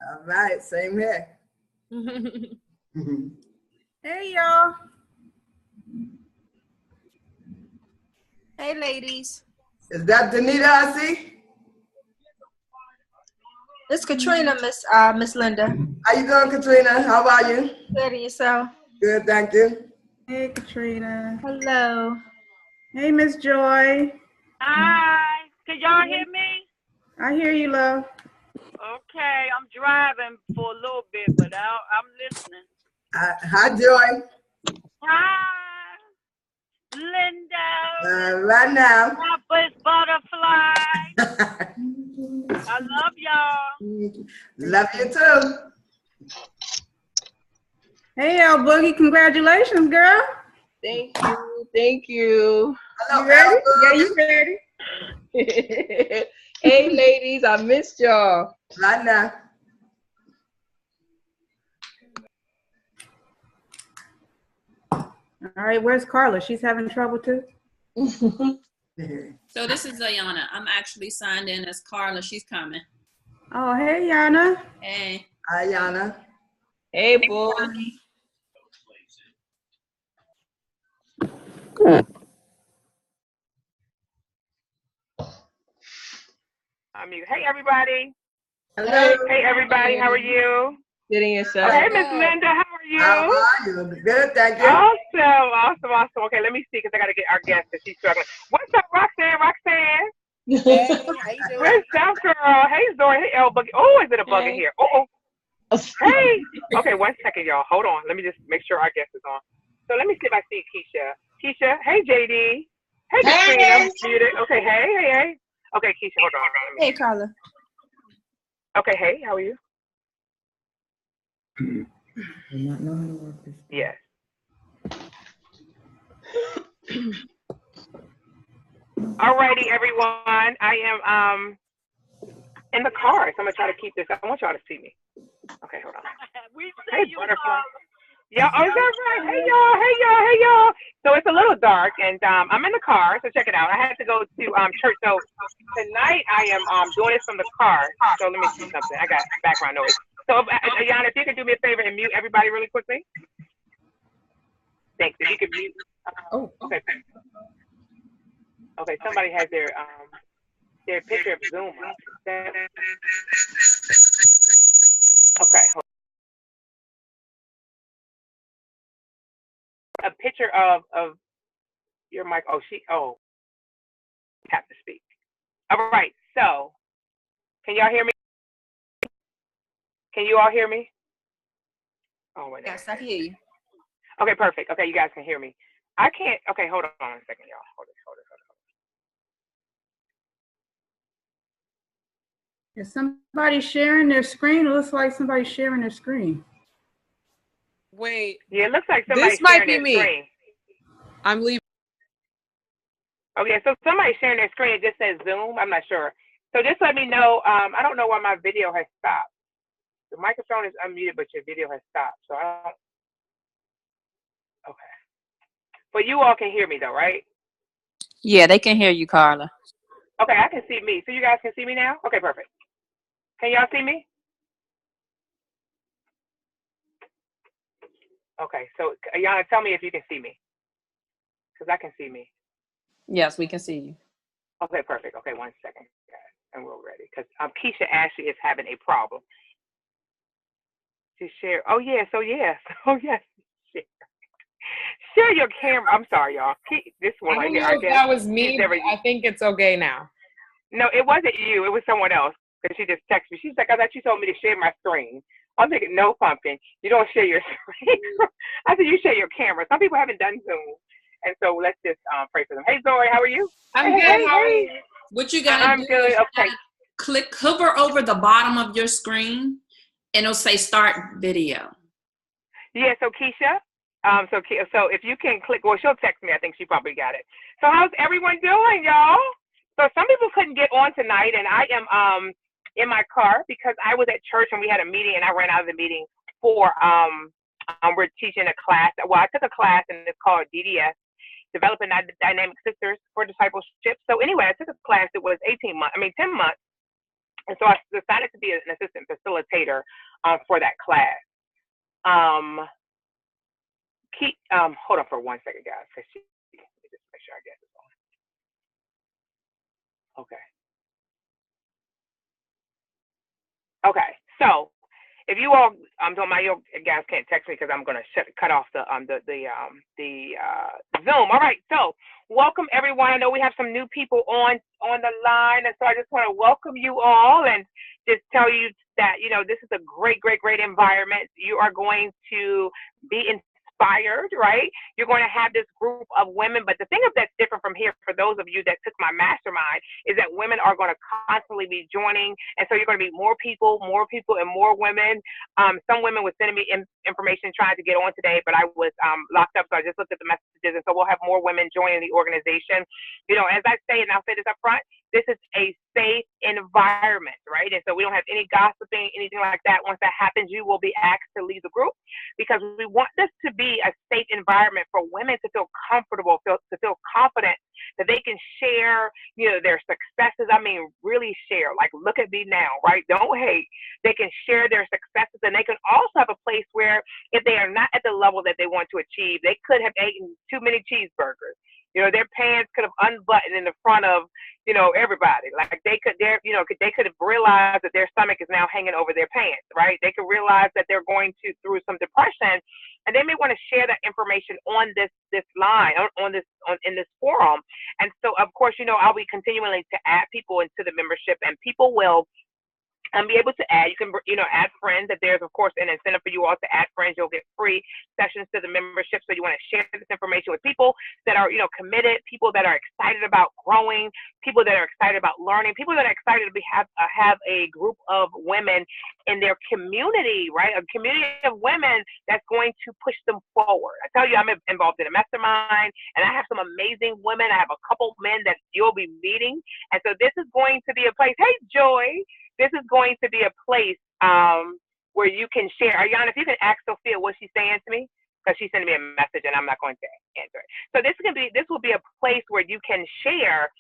All right, same here. Hey, y'all. Hey, ladies. Is that Danita I see? It's Katrina, Miss Linda. How you doing, Katrina? How are you? Good, and yourself? Good, thank you. Hey, Katrina. Hello. Hey, Miss Joy. Hi. Can y'all hear me? I hear you, love. Okay, I'm driving for a little bit, but I'm listening. Hi, Joy. Hi, Linda. Right now. Bubba's butterfly. I love y'all. Love you too. Hey, El Boogie. Congratulations, girl. Thank you. Thank you. Hello, You ready? Albert. Yeah, you ready? Hey, ladies, I missed y'all. Right now. All right, where's Carla? She's having trouble too? So this is Ayana. I'm actually signed in as Carla. She's coming. Oh, hey, Yana. Hey. Hi, Yana. Hey, boy. Hey, everybody. Hello. Hey, everybody. How are you? Getting yourself. Hey, Miss Linda. How are you? How are you? Good, thank you. Awesome. Okay, let me see, because I got to get our guest, because she's struggling. What's up, Roxanne? Hey, how you doing? Where's South Girl? Hey, Zori. Hey, El Boogie. Oh, is it a bug in here? Oh. Hey. Okay, 1 second, y'all. Hold on. Let me just make sure our guest is on. So let me see if I see Keisha. Keisha. Hey, JD. Hey, Katrina. Muted. Okay, hey. Okay, Keisha, hold on. Hey, Carla. Okay, hey, how are you? Yes. Alrighty, everyone. I am in the car, so I'm gonna try to keep this. I want y'all to see me. Okay, hold on. Hey, butterfly. Yeah, oh, is that right? Hey y'all. So it's a little dark, and I'm in the car. So check it out. I had to go to church. So tonight I am doing this from the car. So let me see something. I got background noise. So Ayana, if you could do me a favor and mute everybody really quickly. Thanks. If you could mute. Okay. Okay. Somebody has their picture of Zoom up. Okay. A picture of your mic. Have to speak. All right. So, can y'all hear me? Can you all hear me? Oh, wait. Yes, I hear you. Okay, perfect. Okay, you guys can hear me. I can't. Okay, hold on a second, y'all. Hold it. Is somebody sharing their screen? It looks like somebody's sharing their screen. Wait. Yeah, it looks like somebody's This might sharing be their me. screen. I'm leaving. Okay, so somebody's sharing their screen. It just says Zoom. I'm not sure. So just let me know. I don't know why my video has stopped. The microphone is unmuted, but your video has stopped. So I don't. Okay. But you all can hear me though, right? Yeah, they can hear you, Carla. Okay, I can see me. So you guys can see me now? Okay, perfect. Can y'all see me? Okay, so Ayana, tell me if you can see me. Because I can see me. Yes, we can see you. Okay, perfect. Okay, 1 second, guys, and we're ready. Because Keisha Ashley is having a problem. To share. Oh, yes. Share your camera. I'm sorry, y'all. This one right here. I guess that was me. I think it's okay now. No, it wasn't you. It was someone else. Because she just texted me. She's like, I thought you told me to share my screen. I'm thinking, no, pumpkin. You don't share your screen. I said, you share your camera. Some people haven't done Zoom. And so let's just pray for them. Hey, Zoe, how are you? I'm good. How are you? What you gotta do good. is you gotta hover over the bottom of your screen, and it'll say start video. Yeah, so Keisha, so if you can click, well, she'll text me. I think she probably got it. So how's everyone doing, y'all? So some people couldn't get on tonight, and I am in my car because I was at church and we had a meeting, and I ran out of the meeting for we're teaching a class. Well, I took a class, and it's called DDS, Developing Dynamic Sisters for Discipleship. So anyway, I took a class that was 10 months. And so I decided to be an assistant facilitator for that class. Hold on for 1 second, guys. Let me just make sure I get this on. Okay. So if you all, you guys can't text me because I'm gonna cut off the Zoom. All right. So welcome everyone. I know we have some new people on the line, and so I just want to welcome you all and just tell you that this is a great environment. You are going to be inspired, right? You're going to have this group of women, but the thing that's different from here for those of you that took my mastermind is that women are going to constantly be joining, and so you're going to be more people and more women. Some women were sending me information trying to get on today, but I was locked up, so I just looked at the messages, and so we'll have more women joining the organization. As I say, and I'll say this up front, this is a safe environment, right? And so we don't have any gossiping, anything like that. Once that happens, you will be asked to leave the group, because we want this to be a safe environment for women to feel comfortable, to feel confident that they can share, their successes. I mean, really share. Like, look at me now, right? Don't hate. They can share their successes, and they can also have a place where if they are not at the level that they want to achieve, they could have eaten too many cheeseburgers. Their pants could have unbuttoned in the front of, everybody. Like they could have realized that their stomach is now hanging over their pants, right? They could realize that they're going through some depression, and they may want to share that information on this line, in this forum. And so, of course, I'll be continuing to add people into the membership, and people will be able to add. You can, add friends. If there's, of course, an incentive for you all to add friends, you'll get free sessions to the membership. So you want to share this information with people that are, committed, people that are excited about growing, people that are excited about learning, people that are excited to have a group of women in their community, right? A community of women that's going to push them forward. I tell you, I'm involved in a mastermind, and I have some amazing women. I have a couple men that you'll be meeting. And so this is going to be a place. Hey, Joy. This is going to be a place where you can share. Ariana, if you can ask Sophia what she's saying to me, because she's sending me a message and I'm not going to answer it. So this will be a place where you can share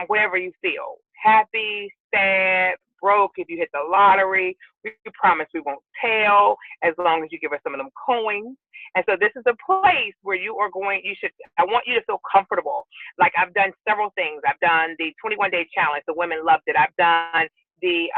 whatever you feel. Happy, sad, broke, if you hit the lottery. We promise we won't tell as long as you give us some of them coins. And so this is a place where I want you to feel comfortable. Like, I've done several things. I've done the 21-day challenge. The women loved it. I've done the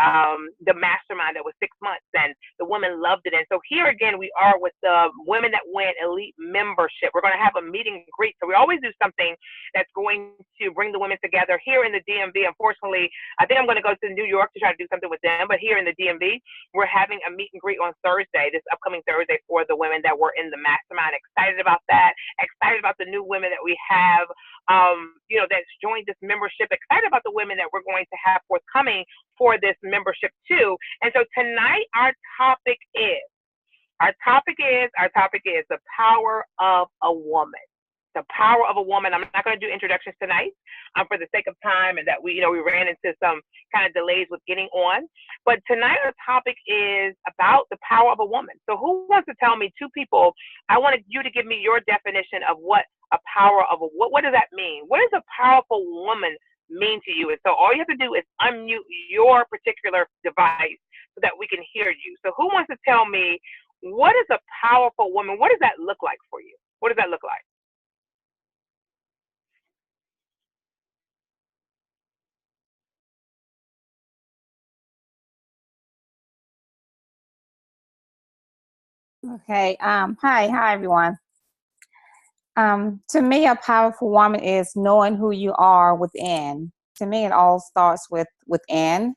mastermind that was 6 months, and the women loved it. And so here again, we are with the Women That Win Elite membership. We're going to have a meet and greet. So we always do something that's going to bring the women together here in the DMV. Unfortunately, I think I'm going to go to New York to try to do something with them, but here in the DMV, we're having a meet and greet on Thursday, this upcoming Thursday, for the women that were in the mastermind. Excited about that. Excited about the new women that we have, that's joined this membership. Excited about the women that we're going to have forthcoming for this membership too. And so tonight our topic is the power of a woman. The power of a woman. I'm not going to do introductions tonight for the sake of time, and that we ran into some kind of delays with getting on. But tonight our topic is about the power of a woman. So who wants to tell me, two people, I wanted you to give me your definition of what a power of what does that mean? What does a powerful woman mean to you? And so all you have to do is unmute your particular device so that we can hear you. So who wants to tell me, what is a powerful woman? What does that look like for you? What does that look like? Okay. Hi everyone. To me, a powerful woman is knowing who you are within. To me, it all starts with within,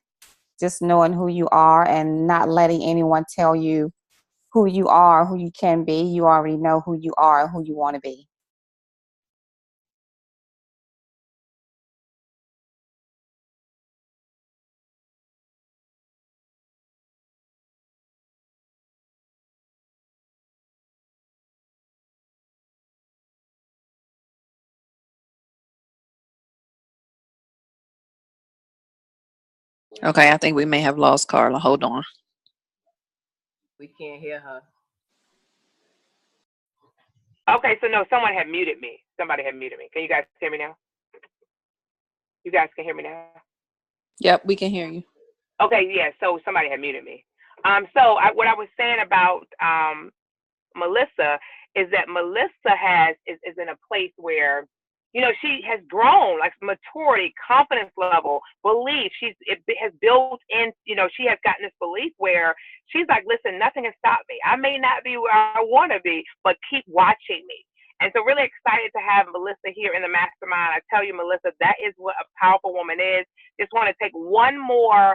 just knowing who you are and not letting anyone tell you who you are, who you can be. You already know who you are, who you want to be. Okay, I think we may have lost Carla. Hold on. We can't hear her. Okay, so no, someone had muted me. Somebody had muted me. Can you guys hear me now? You guys can hear me now? Yep, we can hear you. Okay, yeah. So somebody had muted me. What I was saying about Melissa is that Melissa is in a place where, she has grown, like maturity, confidence level, belief. It has built in, she has gotten this belief where she's like, listen, nothing can stop me. I may not be where I want to be, but keep watching me. And so really excited to have Melissa here in the mastermind. I tell you, Melissa, that is what a powerful woman is. Just want to take one more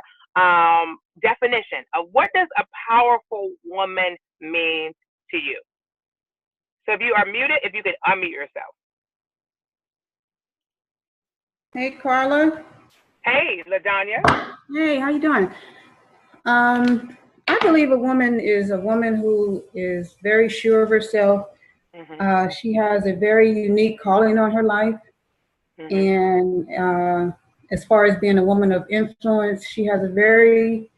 definition of what does a powerful woman mean to you. So if you are muted, if you could unmute yourself. Hey, Carla. Hey, LaDanya. Hey, how you doing? I believe a woman is a woman who is very sure of herself. Mm-hmm. She has a very unique calling on her life. Mm-hmm. And as far as being a woman of influence, she has a very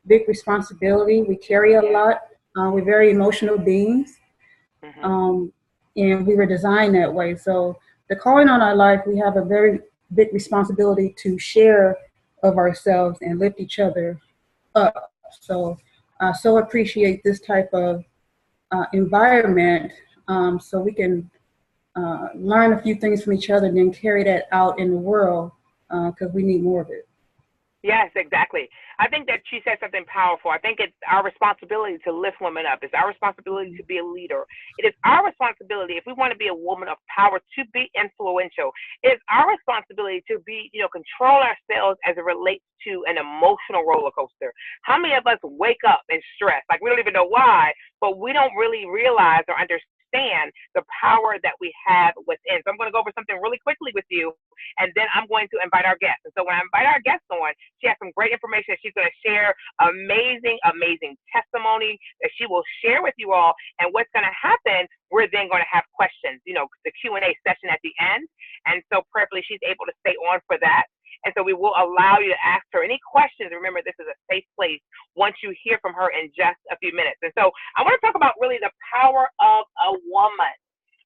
big responsibility. We carry a lot. We're very emotional beings. Mm-hmm. And we were designed that way. So the calling on our life, we have a very big responsibility to share of ourselves and lift each other up. So I so appreciate this type of environment, so we can learn a few things from each other and then carry that out in the world, because we need more of it. Yes, exactly. I think that she said something powerful. I think it's our responsibility to lift women up. It's our responsibility to be a leader. It is our responsibility, if we want to be a woman of power, to be influential. It is our responsibility to be, control ourselves as it relates to an emotional roller coaster. How many of us wake up in stress? Like, we don't even know why, but we don't really realize or understand the power that we have within. So I'm going to go over something really quickly with you, and then I'm going to invite our guests. And so when I invite our guests on, she has some great information. She's going to share amazing testimony that she will share with you all. And what's going to happen, we're then going to have questions, the Q&A session at the end. And so prayerfully, she's able to stay on for that. And so we will allow you to ask her any questions. Remember, this is a safe place once you hear from her in just a few minutes. And so I want to talk about really the power of a woman.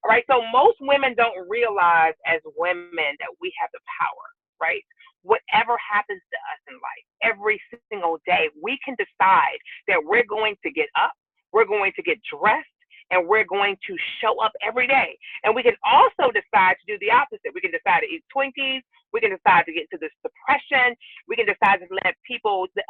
All right. So most women don't realize as women that we have the power, right? Whatever happens to us in life, every single day, we can decide that we're going to get up, we're going to get dressed, and we're going to show up every day. And we can also decide to do the opposite. We can decide to eat Twinkies. We can decide to get into this depression. We can decide to let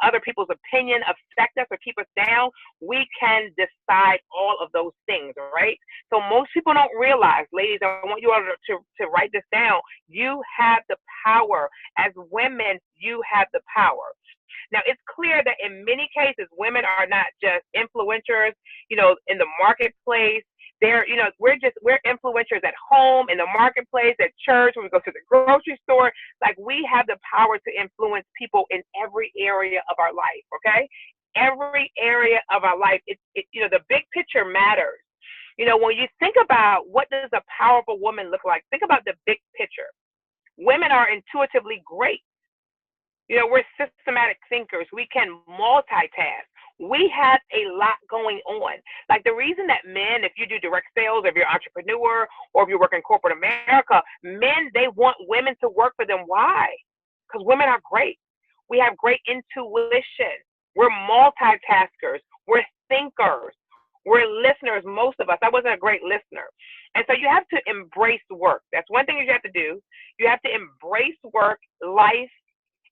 other people's opinion affect us or keep us down. We can decide all of those things, right? So most people don't realize, ladies, I want you all to write this down. You have the power. As women, you have the power. Now, it's clear that in many cases, women are not just influencers, in the marketplace. We're influencers at home, in the marketplace, at church, when we go to the grocery store. Like, we have the power to influence people in every area of our life, okay? Every area of our life. The big picture matters. When you think about what does a powerful woman look like, think about the big picture. Women are intuitively great. We're systematic thinkers. We can multitask. We have a lot going on. Like, the reason that men, if you do direct sales, if you're an entrepreneur, or if you work in corporate America, men, they want women to work for them. Why? Because women are great. We have great intuition. We're multitaskers. We're thinkers. We're listeners, most of us. I wasn't a great listener. And so you have to embrace work. That's one thing you have to do. You have to embrace work, life,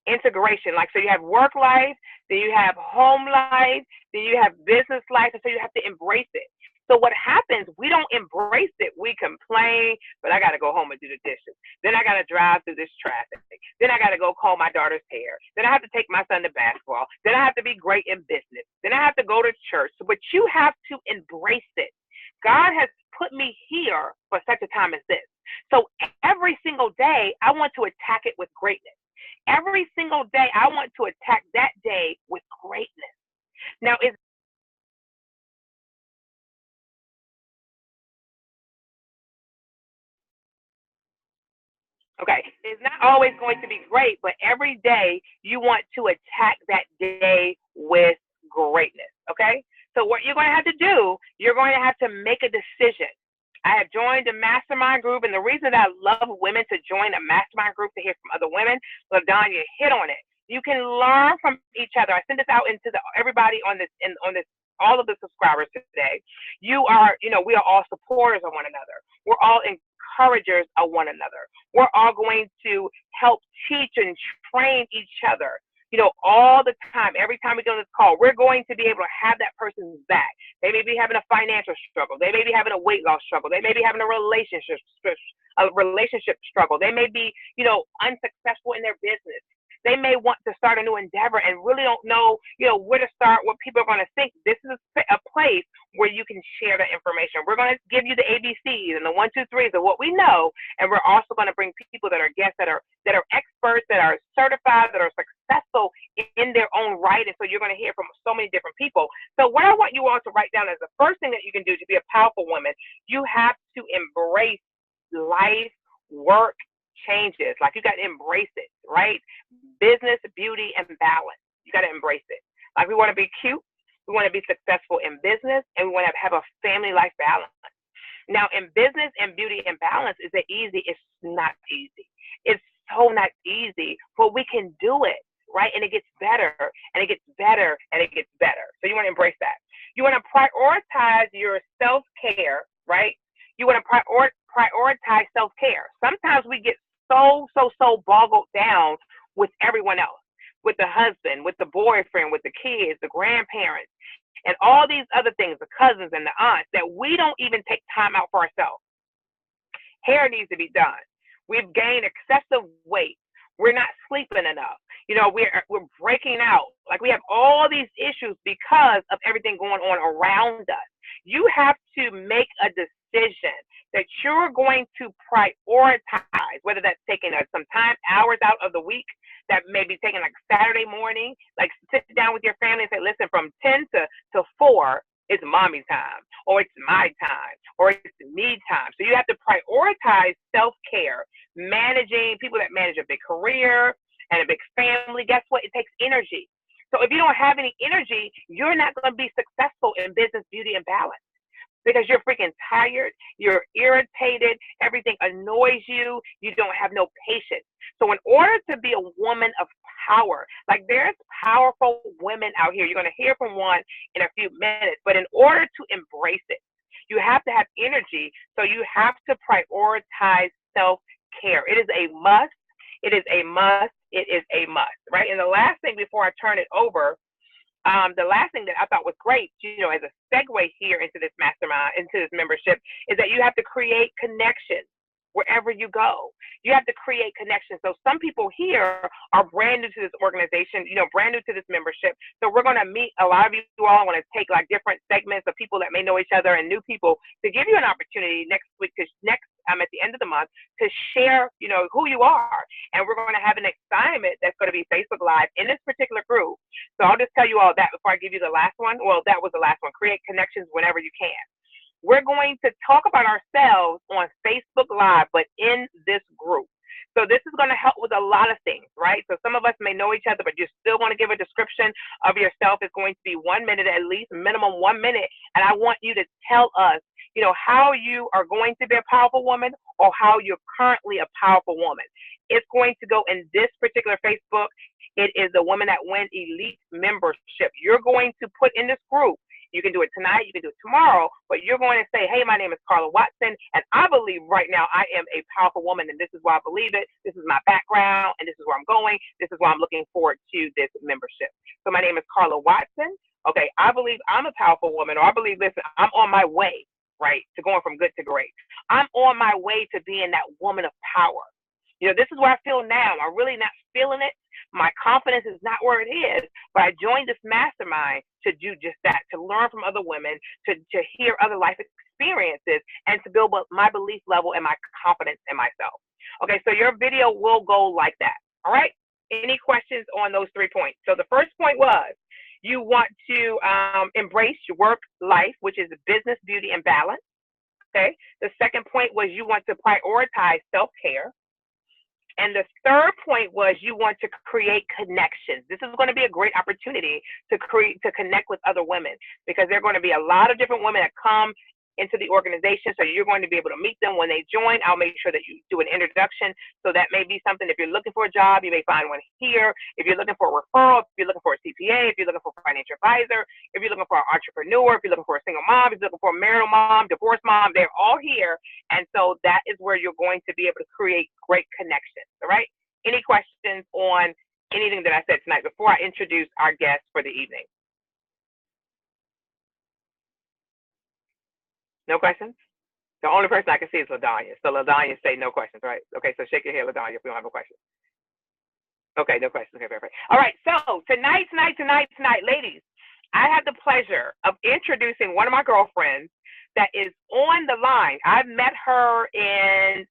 integration. Like, so you have work life, then you have home life, then you have business life, and so you have to embrace it. So what happens, we don't embrace it. We complain, but I got to go home and do the dishes. Then I got to drive through this traffic. Then I got to go comb my daughter's hair. Then I have to take my son to basketball. Then I have to be great in business. Then I have to go to church. But you have to embrace it. God has put me here for such a time as this. So every single day, I want to attack it with greatness. Every single day, I want to attack that day with greatness. Now, it's not always going to be great, but every day you want to attack that day with greatness, okay? So what you're going to have to do, you're going to have to make a decision. I have joined a mastermind group, and the reason that I love women to join a mastermind group to hear from other women, LaDanya hit on it. You can learn from each other. I send this out into everybody on this, all of the subscribers today. We are all supporters of one another. We're all encouragers of one another. We're all going to help teach and train each other. All the time, every time we go on this call, we're going to be able to have that person's back. They may be having a financial struggle. They may be having a weight loss struggle. They may be having a relationship struggle. They may be, unsuccessful in their business. They may want to start a new endeavor and really don't know, where to start, what people are going to think. This is a place where you can share the information. We're going to give you the ABCs and the 1, 2, 3s of what we know, and we're also going to bring people that are guests, that are experts, that are certified, that are successful in their own right. And so you're going to hear from so many different people. So what I want you all to write down is the first thing that you can do to be a powerful woman. You have to embrace life, work changes. Like, you got to embrace it, right? Business, beauty, and balance. You got to embrace it. Like, we want to be cute, we want to be successful in business, and we want to have a family life balance. Now, in business and beauty and balance, is it easy? It's not easy. It's so not easy, but we can do it, right? And it gets better, and it gets better, and it gets better. So you want to embrace that. You want to prioritize your self-care, right? You want to prioritize self-care. Sometimes we get so boggled down with everyone else, with the husband, with the boyfriend, with the kids, the grandparents, and all these other things, the cousins and the aunts, that we don't even take time out for ourselves. Hair needs to be done. We've gained excessive weight. We're not sleeping enough. We're breaking out. Like, we have all these issues because of everything going on around us. You have to make a decision that you're going to prioritize, whether that's taking some time, hours out of the week, that may be taking like Saturday morning, like sit down with your family and say, listen, from 10 to 4, it's mommy time, or it's my time, or it's me time. So you have to prioritize self-care, managing people that manage a big career and a big family. Guess what? It takes energy. So if you don't have any energy, you're not going to be successful in business, beauty, and balance, because you're freaking tired, you're irritated, everything annoys you, you don't have no patience. So in order to be a woman of power, like, there's powerful women out here. You're going to hear from one in a few minutes, but in order to embrace it, you have to have energy. So you have to prioritize self-care. It is a must. It is a must. It is a must, right? And the last thing before I turn it over, the last thing that I thought was great, as a segue here into this mastermind, into this membership, is that you have to create connections wherever you go. You have to create connections. So some people here are brand new to this organization, brand new to this membership. So we're going to meet a lot of you all. I want to take like different segments of people that may know each other and new people to give you an opportunity next week, at the end of the month, to share, who you are. And we're going to have an assignment that's going to be Facebook Live in this particular group. So I'll just tell you all that before I give you the last one. Well, that was the last one. Create connections whenever you can. We're going to talk about ourselves on Facebook Live, but in this group. So this is going to help with a lot of things, right? So some of us may know each other, but you still want to give a description of yourself. It's going to be 1 minute, at least minimum 1 minute. And I want you to tell us, how you are going to be a powerful woman, or how you're currently a powerful woman. It's going to go in this particular Facebook. It is the Women That Win Elite membership. You're going to put in this group. You can do it tonight, you can do it tomorrow, but you're going to say, hey, my name is Carla Watson, and I believe right now I am a powerful woman, and this is why I believe it. This is my background, and this is where I'm going. This is why I'm looking forward to this membership. So my name is Carla Watson. Okay, I believe I'm a powerful woman, or I believe, listen, I'm on my way, right, to going from good to great. I'm on my way to being that woman of power. This is where I feel now. I'm really not feeling it. My confidence is not where it is, but I joined this mastermind to do just that, to learn from other women, to hear other life experiences, and to build my belief level and my confidence in myself. Okay, so your video will go like that. All right? Any questions on those 3 points? So the first point was, you want to embrace your work life, which is business, beauty, and balance. Okay. The second point was you want to prioritize self-care. And the third point was you want to create connections. This is going to be a great opportunity to connect with other women, because there are going to be a lot of different women that come into the organization. So you're going to be able to meet them when they join. I'll make sure that you do an introduction. So that may be something. If you're looking for a job, you may find one here. If you're looking for a referral, if you're looking for a CPA, if you're looking for a financial advisor, if you're looking for an entrepreneur, if you're looking for a single mom, if you're looking for a marital mom, divorced mom, they're all here. And so that is where you're going to be able to create great connections. All right. Any questions on anything that I said tonight before I introduce our guest for the evening? No questions? The only person I can see is LaDanya. So LaDanya say no questions, right? Okay, so shake your head, LaDanya, if we don't have a question. Okay, no questions. Okay, perfect. All right, so tonight, ladies, I have the pleasure of introducing one of my girlfriends that is on the line. I've met her in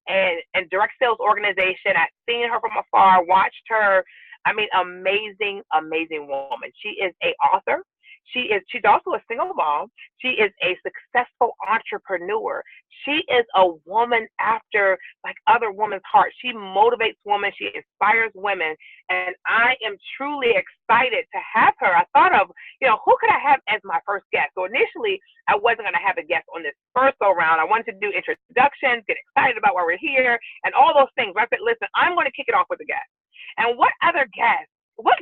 direct sales organization. I've seen her from afar, watched her. I mean, amazing, amazing woman. She is an author. She's also a single mom. She is a successful entrepreneur. She is a woman after like other women's hearts. She motivates women. She inspires women. And I am truly excited to have her. I thought of, who could I have as my first guest? So initially, I wasn't going to have a guest on this first go round. I wanted to do introductions, get excited about why we're here, and all those things. But I said, listen, I'm going to kick it off with a guest. And what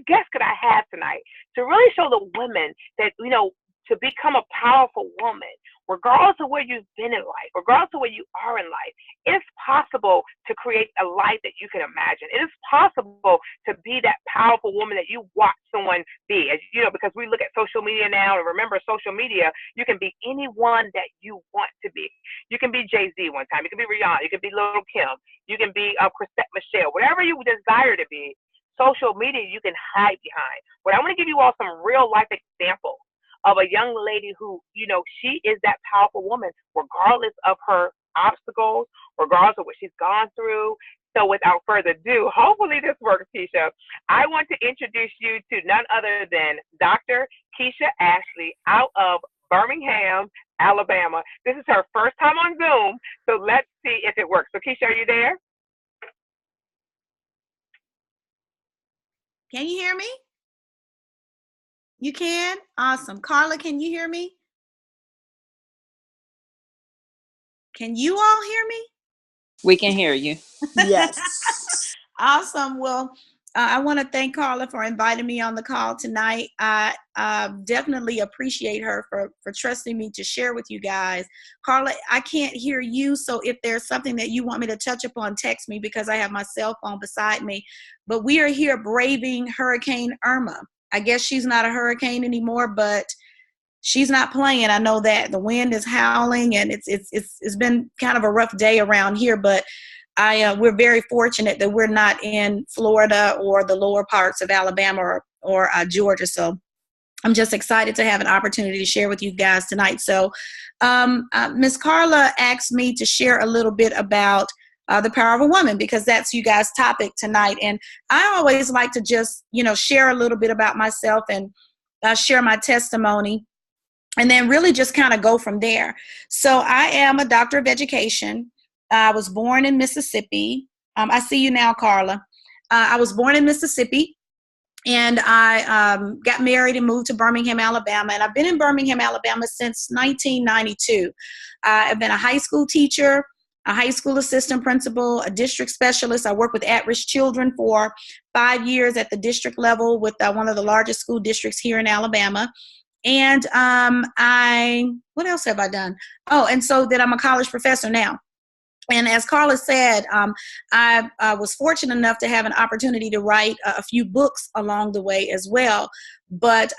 guest could I have tonight to really show the women that, to become a powerful woman, regardless of where you've been in life, regardless of where you are in life, it's possible to create a life that you can imagine. It is possible to be that powerful woman that you watch someone be, because we look at social media now, and remember social media, you can be anyone that you want to be. You can be Jay-Z one time, you can be Rihanna, you can be Lil' Kim, you can be Chrisette Michelle, whatever you desire to be. Social media you can hide behind. But I want to give you all some real life examples of a young lady who, she is that powerful woman, regardless of her obstacles, regardless of what she's gone through. So without further ado, hopefully this works, Keisha. I want to introduce you to none other than Dr. Keisha Ashley out of Birmingham, Alabama. This is her first time on Zoom, so let's see if it works. So Keisha, are you there? Can you hear me? You can? Awesome. Carla, can you hear me? Can you all hear me? We can hear you. Yes. Awesome. Well, I want to thank Carla for inviting me on the call tonight. I definitely appreciate her for trusting me to share with you guys. Carla, I can't hear you, so if there's something that you want me to touch upon, text me because I have my cell phone beside me. But we are here braving Hurricane Irma. I guess she's not a hurricane anymore, but she's not playing. I know that the wind is howling, and it's been kind of a rough day around here, but we're very fortunate that we're not in Florida or the lower parts of Alabama or Georgia. So I'm just excited to have an opportunity to share with you guys tonight. So Miss Carla asked me to share a little bit about the power of a woman, because that's you guys' topic tonight. And I always like to just, share a little bit about myself and share my testimony, and then really just kind of go from there. So I am a doctor of education. I was born in Mississippi. I see you now, Carla. I was born in Mississippi, and I got married and moved to Birmingham, Alabama. And I've been in Birmingham, Alabama since 1992. I've been a high school teacher, a high school assistant principal, a district specialist. I worked with at-risk children for 5 years at the district level with one of the largest school districts here in Alabama. And what else have I done? Oh, and so that I'm a college professor now. And as Carla said, I was fortunate enough to have an opportunity to write a few books along the way as well. But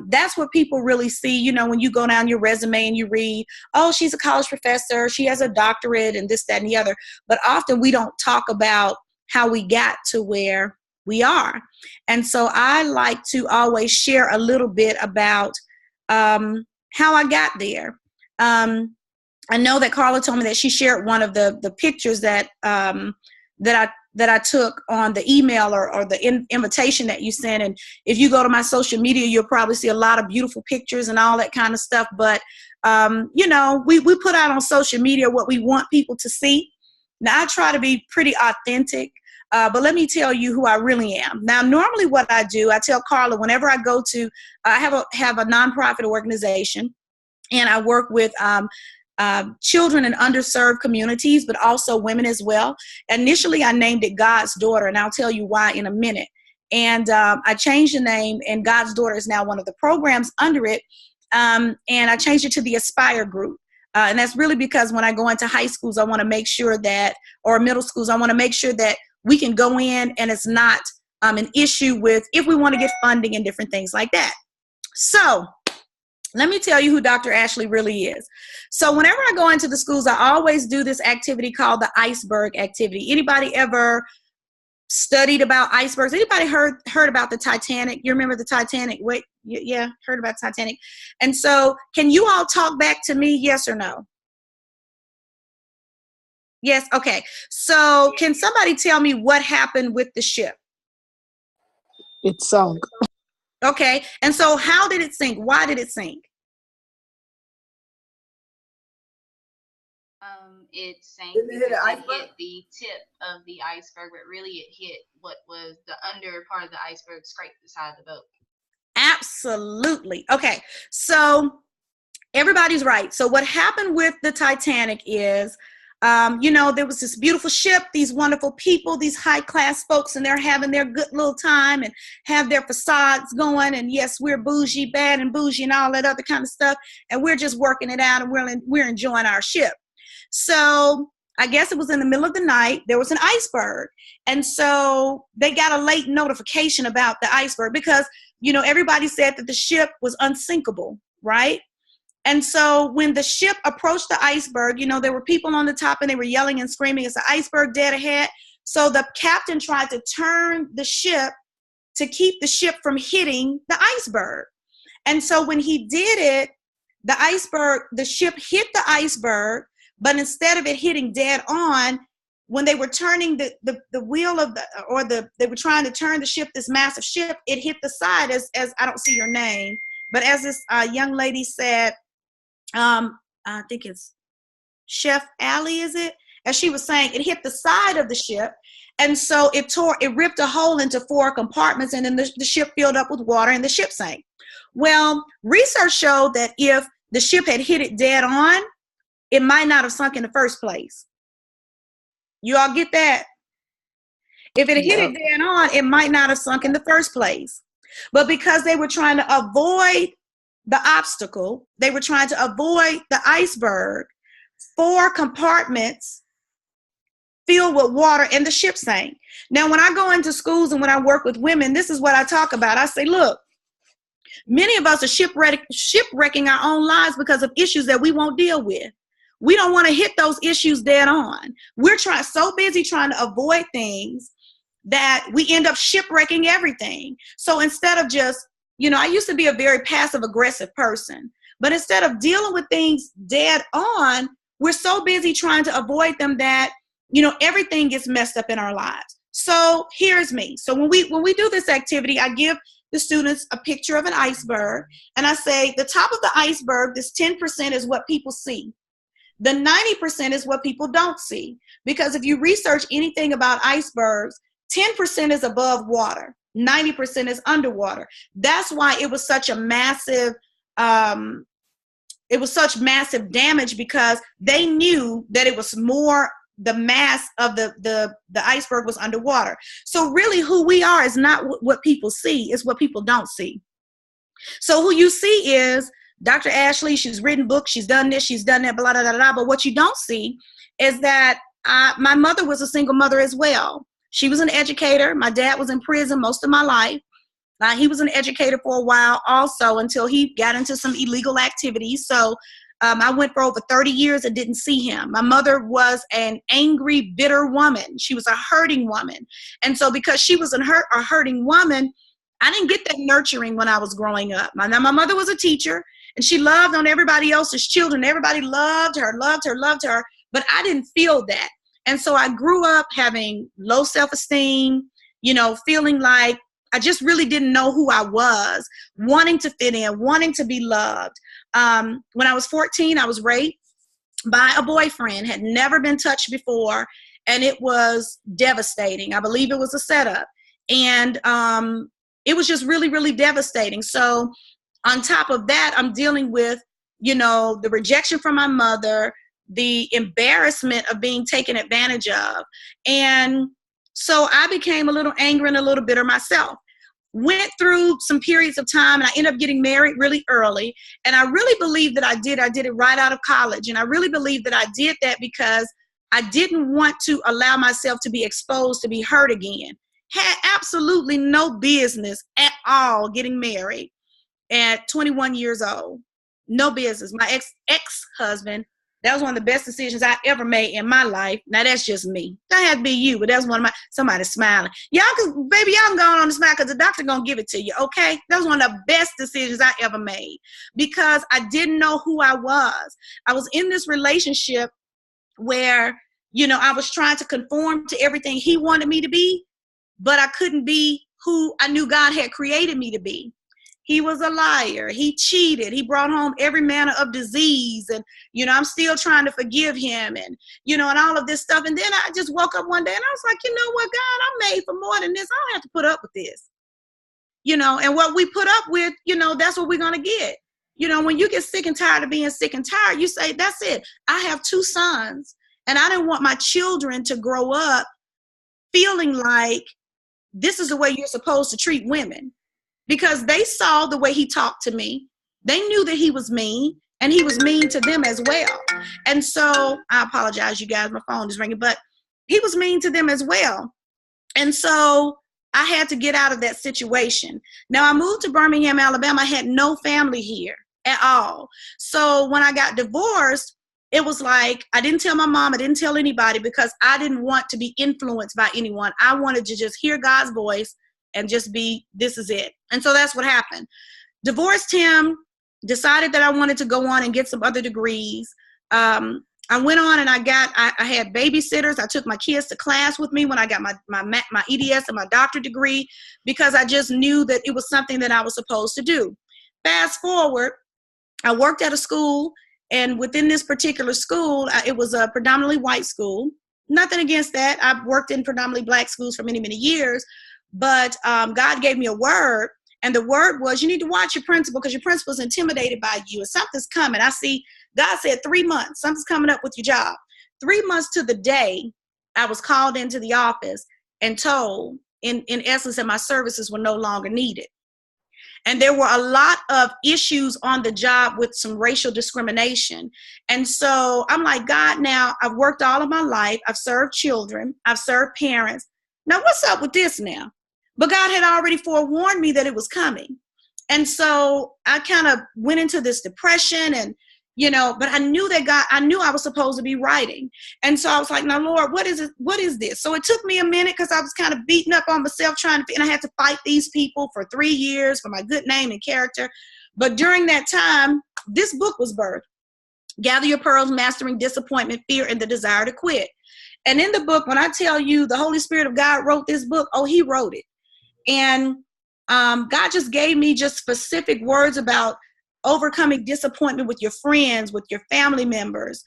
that's what people really see, when you go down your resume and you read, oh, she's a college professor, she has a doctorate and this, that, and the other. But often we don't talk about how we got to where we are. And so I like to always share a little bit about how I got there. I know that Carla told me that she shared one of the pictures that I took on the email or the invitation that you sent. And if you go to my social media, you'll probably see a lot of beautiful pictures and all that kind of stuff. But, we put out on social media what we want people to see. Now, I try to be pretty authentic, but let me tell you who I really am. Now, normally what I do, I tell Carla whenever I go to, I have a nonprofit organization, and I work with children in underserved communities, but also women as well. Initially, I named it God's Daughter, and I'll tell you why in a minute. And I changed the name, and God's Daughter is now one of the programs under it. And I changed it to the Aspire group. And that's really because when I go into high schools, I want to make sure that, or middle schools, I want to make sure that we can go in and it's not an issue with if we want to get funding and different things like that. So let me tell you who Dr. Ashley really is. So whenever I go into the schools, I always do this activity called the iceberg activity. Anybody ever studied about icebergs? Anybody heard about the Titanic? You remember the Titanic? Wait, yeah, heard about Titanic. And so can you all talk back to me, yes or no? Yes, okay. So can somebody tell me what happened with the ship? It sunk. Okay, and so how did it sink? Why did it sink? It sank Didn't it hit because an it iceberg? hit the tip of the iceberg, but really it hit what was the under part of the iceberg, scraped the side of the boat. Absolutely. Okay, so everybody's right. So what happened with the Titanic is, you know, there was this beautiful ship, these wonderful people, these high-class folks, and they're having their good little time and have their facades going. And yes, we're bougie, bad and bougie and all that other kind of stuff. And we're just working it out, and we're enjoying our ship. So I guess it was in the middle of the night, there was an iceberg. And so they got a late notification about the iceberg because, you know, everybody said that the ship was unsinkable, right? And so when the ship approached the iceberg, you know, there were people on the top and they were yelling and screaming, it's an iceberg dead ahead. So the captain tried to turn the ship to keep the ship from hitting the iceberg. And so when he did it, the ship hit the iceberg, but instead of it hitting dead on, when they were turning the wheel of they were trying to turn the ship, this massive ship, it hit the side as I don't see your name, but as this young lady said, I think it's Chef Allie, is it? As she was saying, it hit the side of the ship. And so it ripped a hole into 4 compartments, and then the ship filled up with water and the ship sank. Well, research showed that if the ship had hit it dead on, it might not have sunk in the first place. You all get that? If it hit it dead on, it might not have sunk in the first place. But because they were trying to avoid the obstacle, they were trying to avoid the iceberg, 4 compartments filled with water and the ship sank. Now, when I go into schools and when I work with women, this is what I talk about. I say, look, many of us are shipwrecking our own lives because of issues that we won't deal with. We don't want to hit those issues dead on. We're so busy trying to avoid things that we end up shipwrecking everything. So instead of just, you know, I used to be a very passive aggressive person, but instead of dealing with things dead on, we're so busy trying to avoid them that, you know, everything gets messed up in our lives. So here's me. So when we do this activity, I give the students a picture of an iceberg, and I say the top of the iceberg, this 10% is what people see. The 90% is what people don't see. Because if you research anything about icebergs, 10% is above water, 90% is underwater. That's why it was such a massive, such massive damage, because they knew that it was more, the mass of the iceberg was underwater. So really who we are is not what people see, it's what people don't see. So who you see is Dr. Ashley. She's written books, she's done this, she's done that, blah, blah, blah, blah. But what you don't see is that my mother was a single mother as well. She was an educator. My dad was in prison most of my life. He was an educator for a while also, until he got into some illegal activities. So I went for over 30 years and didn't see him. My mother was an angry, bitter woman. She was a hurting woman. And so because she was a hurting woman, I didn't get that nurturing when I was growing up. Now, my mother was a teacher, and she loved on everybody else's children. Everybody loved her, but I didn't feel that. And so I grew up having low self-esteem, you know, feeling like I just really didn't know who I was, wanting to fit in, wanting to be loved. When I was 14, I was raped by a boyfriend, had never been touched before, and it was devastating. I believe it was a setup. And it was just really, really devastating. So on top of that, I'm dealing with, the rejection from my mother, the embarrassment of being taken advantage of. And so I became a little angry and a little bitter myself. Went through some periods of time, and I ended up getting married really early. And I really believe that I did it right out of college. And I really believe that I did that because I didn't want to allow myself to be exposed to be hurt again. Had absolutely no business at all getting married at 21 years old. No business. My ex-husband, that was one of the best decisions I ever made in my life. Now that's just me. That had to be you, but that was one of somebody smiling. Y'all can go on and smile because the doctor gonna give it to you, okay? That was one of the best decisions I ever made because I didn't know who I was. I was in this relationship where, I was trying to conform to everything he wanted me to be, but I couldn't be who I knew God had created me to be. He was a liar. He cheated. He brought home every manner of disease. And, I'm still trying to forgive him and, and all of this stuff. And then I just woke up one day and I was like, you know what, God, I'm made for more than this. I don't have to put up with this. And what we put up with, that's what we're going to get. When you get sick and tired of being sick and tired, you say, that's it. I have 2 sons and I didn't want my children to grow up feeling like this is the way you're supposed to treat women. Because they saw the way he talked to me. They knew that he was mean, and he was mean to them as well. And so, I apologize, you guys, my phone is ringing, but he was mean to them as well. And so, I had to get out of that situation. Now, I moved to Birmingham, Alabama. I had no family here at all. So, when I got divorced, it was like, I didn't tell my mom, I didn't tell anybody because I didn't want to be influenced by anyone. I wanted to just hear God's voice and just be, this is it. And so that's what happened. Divorced him, decided that I wanted to go on and get some other degrees. I went on and I had babysitters. I took my kids to class with me when I got my EDS and my doctorate degree because I just knew that it was something that I was supposed to do. Fast forward, I worked at a school, and within this particular school, it was a predominantly white school. Nothing against that. I've worked in predominantly black schools for many, many years. But God gave me a word, and the word was, you need to watch your principal because your principal's intimidated by you, and something's coming. I see God said 3 months, something's coming up with your job. 3 months to the day, I was called into the office and told, in essence, that my services were no longer needed. And there were a lot of issues on the job with some racial discrimination. And so I'm like, God, now I've worked all of my life. I've served children. I've served parents. Now, what's up with this now? But God had already forewarned me that it was coming. And so I kind of went into this depression and, but I knew that I knew I was supposed to be writing. And so I was like, now, Lord, what is it? What is this? So it took me a minute because I was kind of beating up on myself and I had to fight these people for 3 years for my good name and character. But during that time, this book was birthed. Gather Your Pearls, Mastering Disappointment, Fear, and the Desire to Quit. And in the book, when I tell you the Holy Spirit of God wrote this book, he wrote it. And God just gave me just specific words about overcoming disappointment with your friends, with your family members,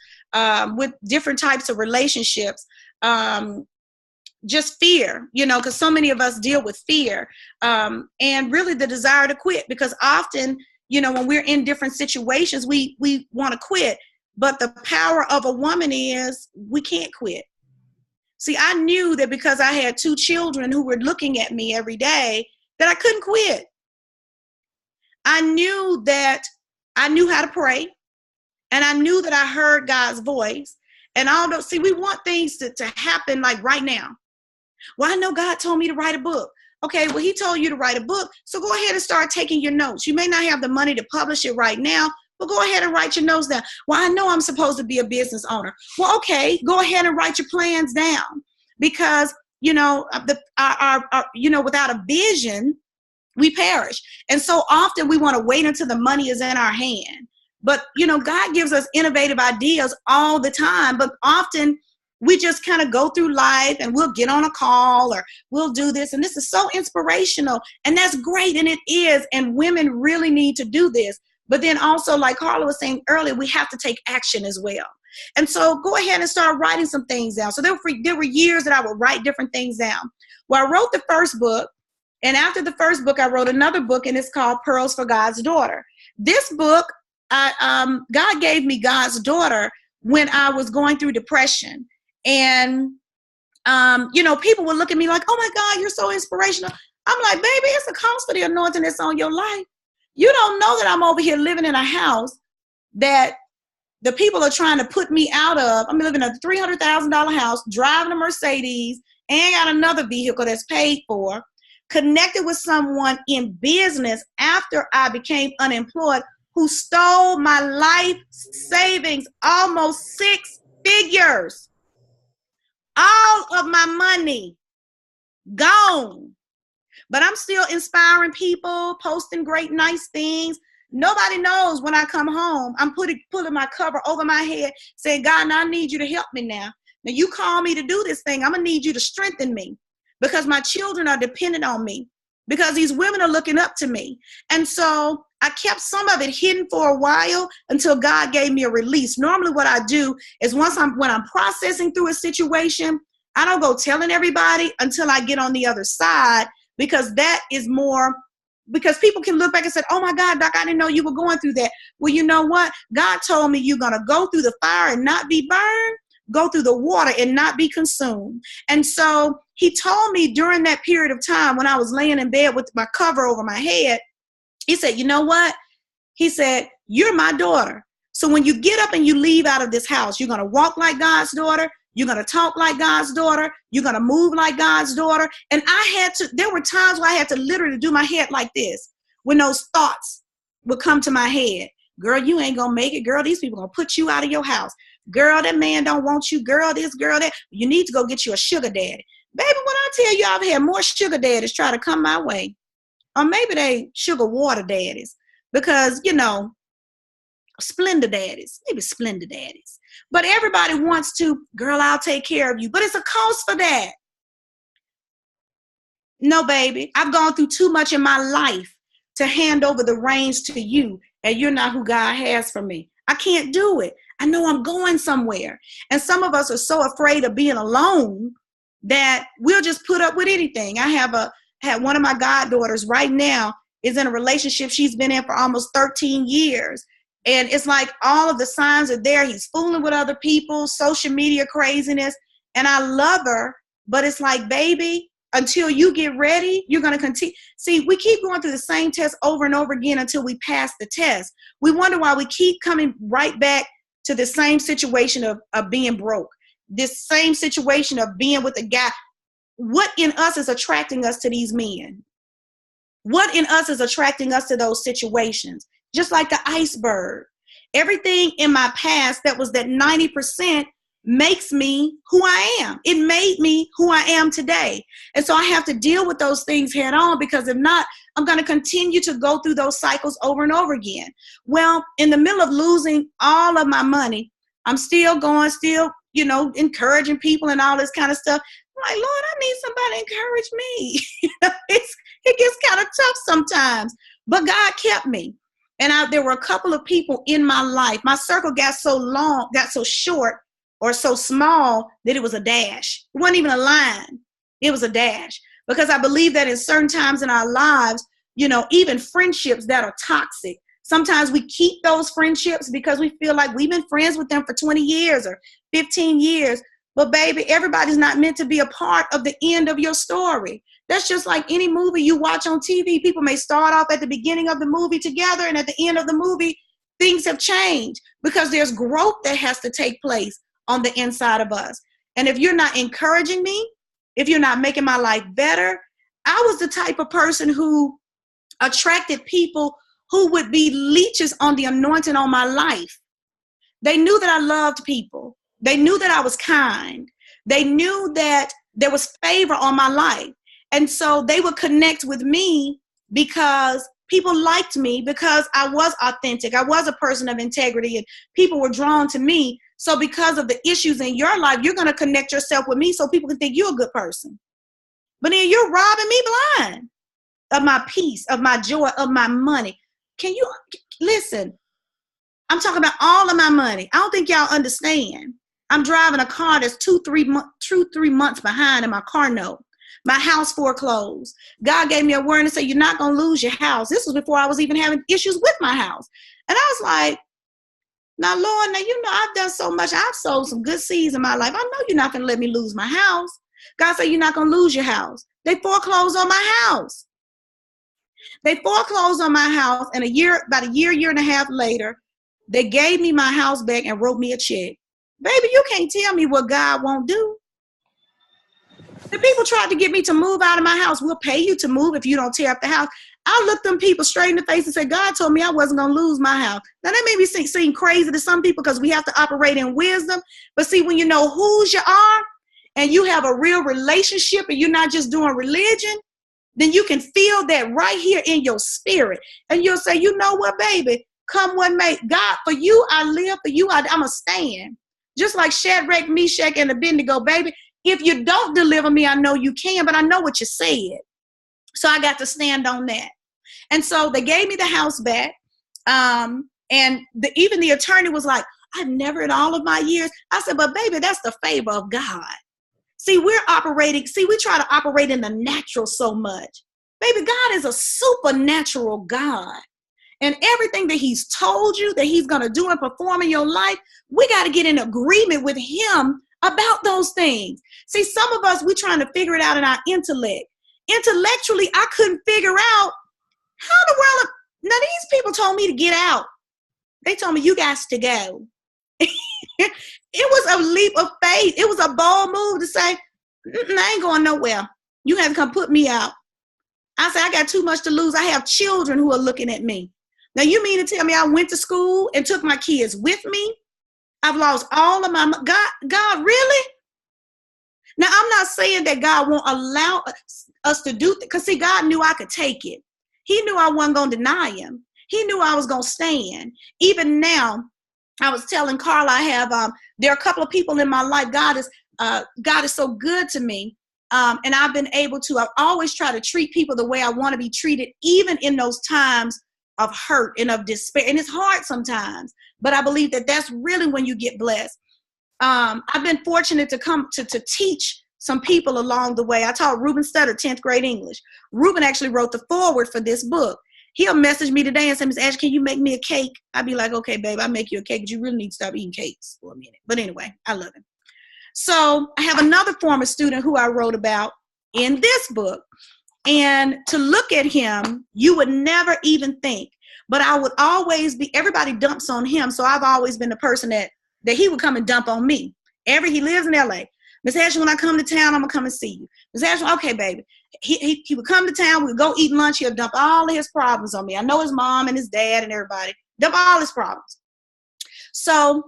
with different types of relationships, just fear, because so many of us deal with fear, and really the desire to quit, because often, when we're in different situations, we want to quit, but the power of a woman is we can't quit. See, I knew that because I had 2 children who were looking at me every day, that I couldn't quit. I knew that I knew how to pray, and I knew that I heard God's voice. And although, see, we want things to happen like right now. Well, I know God told me to write a book. Okay, well, he told you to write a book, so go ahead and start taking your notes. You may not have the money to publish it right now, but go ahead and write your notes down. Well, I know I'm supposed to be a business owner. Well, okay, go ahead and write your plans down, because without a vision, we perish. And so often we want to wait until the money is in our hand. But God gives us innovative ideas all the time. But often we just kind of go through life and we'll get on a call or we'll do this. And this is so inspirational. And that's great. And it is. And women really need to do this. But then also, like Carla was saying earlier, we have to take action as well. And so go ahead and start writing some things down. So there were years that I would write different things down. Well, I wrote the first book. And after the first book, I wrote another book, and it's called Pearls for God's Daughter. This book God gave me God's daughter when I was going through depression. And, people would look at me like, oh my God, you're so inspirational. I'm like, baby, it's a cost for the anointing that's on your life. You don't know that I'm over here living in a house that the people are trying to put me out of. I'm living in a $300,000 house, driving a Mercedes, and got another vehicle that's paid for, connected with someone in business after I became unemployed who stole my life savings, almost 6 figures. All of my money gone. But I'm still inspiring people, posting great, nice things. Nobody knows when I come home, I'm pulling my cover over my head, saying, God, now I need you to help me now. Now you call me to do this thing. I'm going to need you to strengthen me because my children are dependent on me, because these women are looking up to me. And so I kept some of it hidden for a while until God gave me a release. Normally what I do is when I'm processing through a situation, I don't go telling everybody until I get on the other side, because that is more, because people can look back and say, oh my God, Doc, I didn't know you were going through that. Well, you know what? God told me you're going to go through the fire and not be burned, go through the water and not be consumed. And so he told me during that period of time when I was laying in bed with my cover over my head, he said, you know what? He said, you're my daughter. So when you get up and you leave out of this house, you're going to walk like God's daughter. You're going to talk like God's daughter. You're going to move like God's daughter. And there were times where I had to literally do my head like this when those thoughts would come to my head. Girl, you ain't going to make it. Girl, these people going to put you out of your house. Girl, that man don't want you. Girl, this, girl, that. You need to go get you a sugar daddy. Baby, when I tell you I've had more sugar daddies try to come my way, or maybe they sugar water daddies, because, Splendor daddies, maybe Splendor daddies. But everybody wants to, girl, I'll take care of you. But it's a cost for that. No, baby, I've gone through too much in my life to hand over the reins to you, and you're not who God has for me. I can't do it. I know I'm going somewhere. And some of us are so afraid of being alone that we'll just put up with anything. I had one of my goddaughters right now is in a relationship she's been in for almost 13 years. And it's like all of the signs are there. He's fooling with other people, social media craziness. And I love her, but it's like, baby, until you get ready, you're going to continue. See, we keep going through the same test over and over again until we pass the test. We wonder why we keep coming right back to the same situation of being broke, this same situation of being with a guy. What in us is attracting us to these men? What in us is attracting us to those situations? Just like the iceberg. Everything in my past that was that 90% makes me who I am. It made me who I am today. And so I have to deal with those things head on, because if not, I'm going to continue to go through those cycles over and over again. Well, in the middle of losing all of my money, I'm still encouraging people and all this kind of stuff. I'm like, Lord, I need somebody to encourage me. It gets kind of tough sometimes, but God kept me. And there were a couple of people in my life. My circle got so short or so small that it was a dash. It wasn't even a line. It was a dash. Because I believe that in certain times in our lives, even friendships that are toxic, sometimes we keep those friendships because we feel like we've been friends with them for 20 years or 15 years. But baby, everybody's not meant to be a part of the end of your story. That's just like any movie you watch on TV. People may start off at the beginning of the movie together, and at the end of the movie, things have changed because there's growth that has to take place on the inside of us. And if you're not encouraging me, if you're not making my life better, I was the type of person who attracted people who would be leeches on the anointing on my life. They knew that I loved people. They knew that I was kind. They knew that there was favor on my life. And so they would connect with me because people liked me, because I was authentic. I was a person of integrity, and people were drawn to me. So because of the issues in your life, you're going to connect yourself with me so people can think you're a good person. But then you're robbing me blind of my peace, of my joy, of my money. Can you listen? I'm talking about all of my money. I don't think y'all understand. I'm driving a car that's 2-3 months behind in my car note. My house foreclosed. God gave me a word and said, you're not going to lose your house. This was before I was even having issues with my house. And I was like, now, Lord, now, you know, I've done so much. I've sowed some good seeds in my life. I know you're not going to let me lose my house. God said, you're not going to lose your house. They foreclosed on my house. They foreclosed on my house. And about a year and a half later, they gave me my house back and wrote me a check. Baby, you can't tell me what God won't do. The people tried to get me to move out of my house. We'll pay you to move if you don't tear up the house. I looked them people straight in the face and said, God told me I wasn't going to lose my house. Now, that may be seem crazy to some people because we have to operate in wisdom. But see, when you know whose you are and you have a real relationship and you're not just doing religion, then you can feel that right here in your spirit. And you'll say, you know what, baby, come what may. God, for you, I live. For you, I'm a stand. Just like Shadrach, Meshach, and Abednego, baby. If you don't deliver me, I know you can, but I know what you said. So I got to stand on that. And so they gave me the house back. And even the attorney was like, I've never in all of my years. I said, but baby, that's the favor of God. See, we try to operate in the natural so much. Baby, God is a supernatural God. And everything that he's told you that he's going to do and perform in your life, we got to get in agreement with him about those things. See, some of us, we're trying to figure it out in our intellect. Intellectually, I couldn't figure out how in the world. Now, these people told me to get out. They told me, you guys to go. It was a leap of faith. It was a bold move to say, I ain't going nowhere. You have to come put me out. I said, I got too much to lose. I have children who are looking at me. Now, you mean to tell me I went to school and took my kids with me? I've lost all of my, God, really? Now, I'm not saying that God won't allow us to do, because see, God knew I could take it. He knew I wasn't going to deny him. He knew I was going to stand. Even now, I was telling Carla, there are a couple of people in my life. God is so good to me. And I've been able to, I always try to treat people the way I want to be treated, even in those times of hurt and of despair. And it's hard sometimes, but I believe that that's really when you get blessed. I've been fortunate to come to teach some people along the way. I taught Ruben Stutter 10th grade English. Ruben actually wrote the foreword for this book. He'll message me today and say, Miss Ash, can you make me a cake? I'd be like, okay, babe, I'll make you a cake, but you really need to stop eating cakes for a minute. But anyway, I love him. So I have another former student who I wrote about in this book. And to look at him, you would never even think. But I would always be, everybody dumps on him. So I've always been the person that he would come and dump on me. He lives in LA. Miss Ashley, when I come to town, I'm going to come and see you. Miss Ashley, okay, baby. He would come to town. We'd go eat lunch. He'll dump all of his problems on me. I know his mom and his dad and everybody. Dump all his problems. So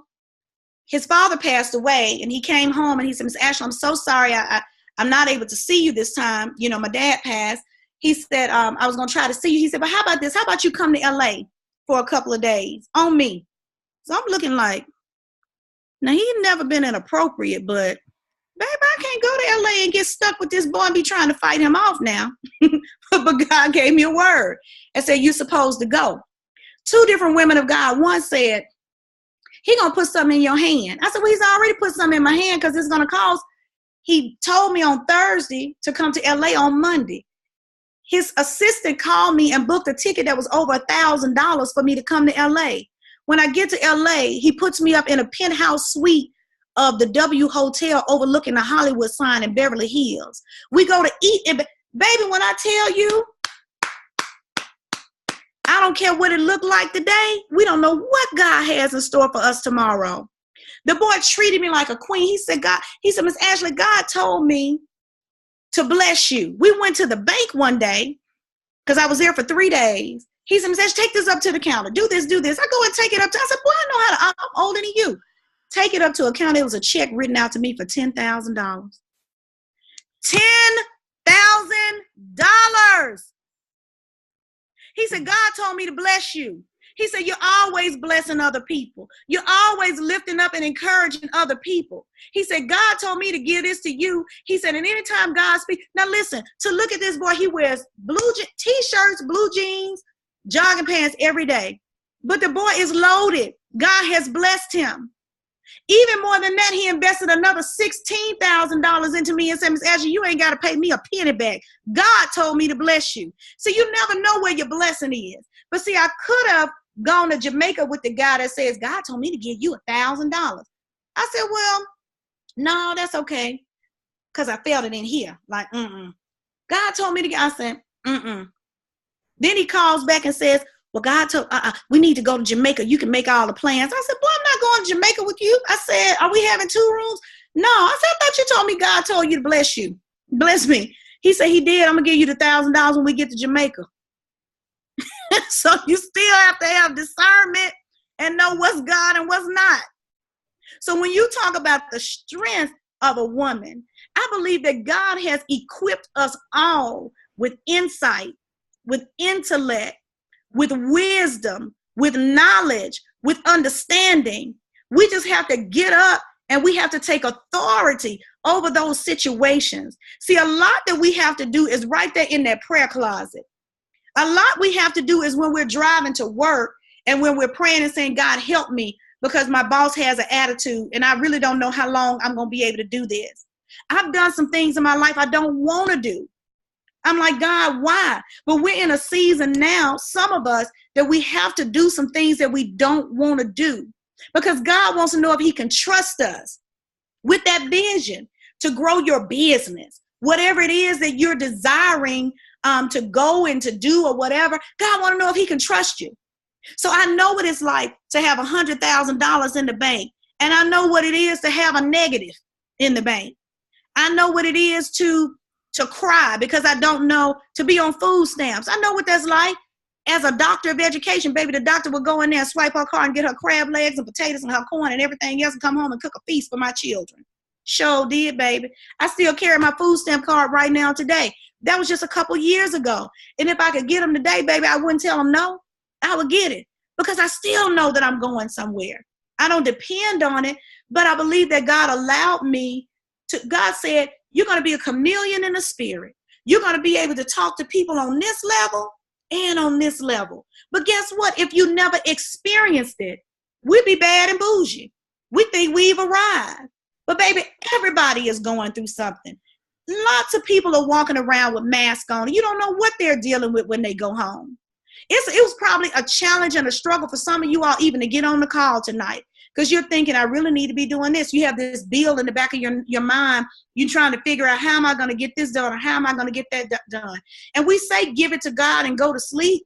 his father passed away, and he came home, and he said, Miss Ashley, I'm so sorry. I'm not able to see you this time. You know, my dad passed. He said, I was going to try to see you. He said, but how about this? How about you come to LA for a couple of days on me? So I'm looking like, now he'd never been inappropriate, but baby, I can't go to LA and get stuck with this boy and be trying to fight him off now. But God gave me a word and said, you're supposed to go. Two different women of God. One said, he going to put something in your hand. I said, well, he's already put something in my hand because it's going to cost. He told me on Thursday to come to LA on Monday. His assistant called me and booked a ticket that was over $1,000 for me to come to LA. When I get to LA, he puts me up in a penthouse suite of the W Hotel overlooking the Hollywood sign in Beverly Hills. We go to eat. And baby, when I tell you, I don't care what it looked like today. We don't know what God has in store for us tomorrow. The boy treated me like a queen. He said, Miss Ashley, God told me to bless you. We went to the bank one day because I was there for 3 days. He said, Miss Ashley, take this up to the counter. Do this, do this. I go and take it up. I said, boy, I know how to. I'm older than you. Take it up to a counter. It was a check written out to me for $10,000. $10,000. He said, God told me to bless you. He said, you're always blessing other people. You're always lifting up and encouraging other people. He said, God told me to give this to you. He said, and anytime God speaks, now listen, to look at this boy, he wears blue t-shirts, blue jeans, jogging pants every day. But the boy is loaded. God has blessed him. Even more than that, he invested another $16,000 into me and said, Miss Ashley, you ain't got to pay me a penny back. God told me to bless you. So you never know where your blessing is. But see, I could have gone to Jamaica with the guy that says, God told me to give you $1,000. I said, well, no, that's okay. Because I felt it in here. Like, God told me to get, I said, Then he calls back and says, well, God told, we need to go to Jamaica. You can make all the plans. I said, boy, I'm not going to Jamaica with you. I said, are we having 2 rooms? No, I said, I thought you told me God told you to bless you. Bless me. He said he did. I'm going to give you the $1,000 when we get to Jamaica. So you still have to have discernment and know what's God and what's not. So when you talk about the strength of a woman, I believe that God has equipped us all with insight, with intellect, with wisdom, with knowledge, with understanding. We just have to get up and we have to take authority over those situations. See, a lot that we have to do is right there in that prayer closet. A lot we have to do is when we're driving to work and when we're praying and saying, God, help me because my boss has an attitude and I really don't know how long I'm going to be able to do this. I've done some things in my life I don't want to do. I'm like, God, why? But we're in a season now, some of us, that we have to do some things that we don't want to do because God wants to know if he can trust us with that vision to grow your business, whatever it is that you're desiring to go and to do or whatever. God wants to know if he can trust you. So I know what it's like to have $100,000 in the bank. And I know what it is to have a negative in the bank. I know what it is to cry because I don't know, to be on food stamps. I know what that's like. As a doctor of education, baby, the doctor would go in there and swipe her card and get her crab legs and potatoes and her corn and everything else and come home and cook a feast for my children. Sure did, baby. I still carry my food stamp card right now today. That was just a couple years ago. And if I could get them today, baby, I wouldn't tell them no. I would get it because I still know that I'm going somewhere. I don't depend on it, but I believe that God allowed me to, God said, you're going to be a chameleon in the spirit. You're going to be able to talk to people on this level and on this level. But guess what? If you never experienced it, we'd be bad and bougie. We think we've arrived. But baby, everybody is going through something. Lots of people are walking around with masks on. You don't know what they're dealing with when they go home. It was probably a challenge and a struggle for some of you all even to get on the call tonight because you're thinking, I really need to be doing this. You have this bill in the back of your mind. You're trying to figure out how am I going to get this done or how am I going to get that done? And we say give it to God and go to sleep.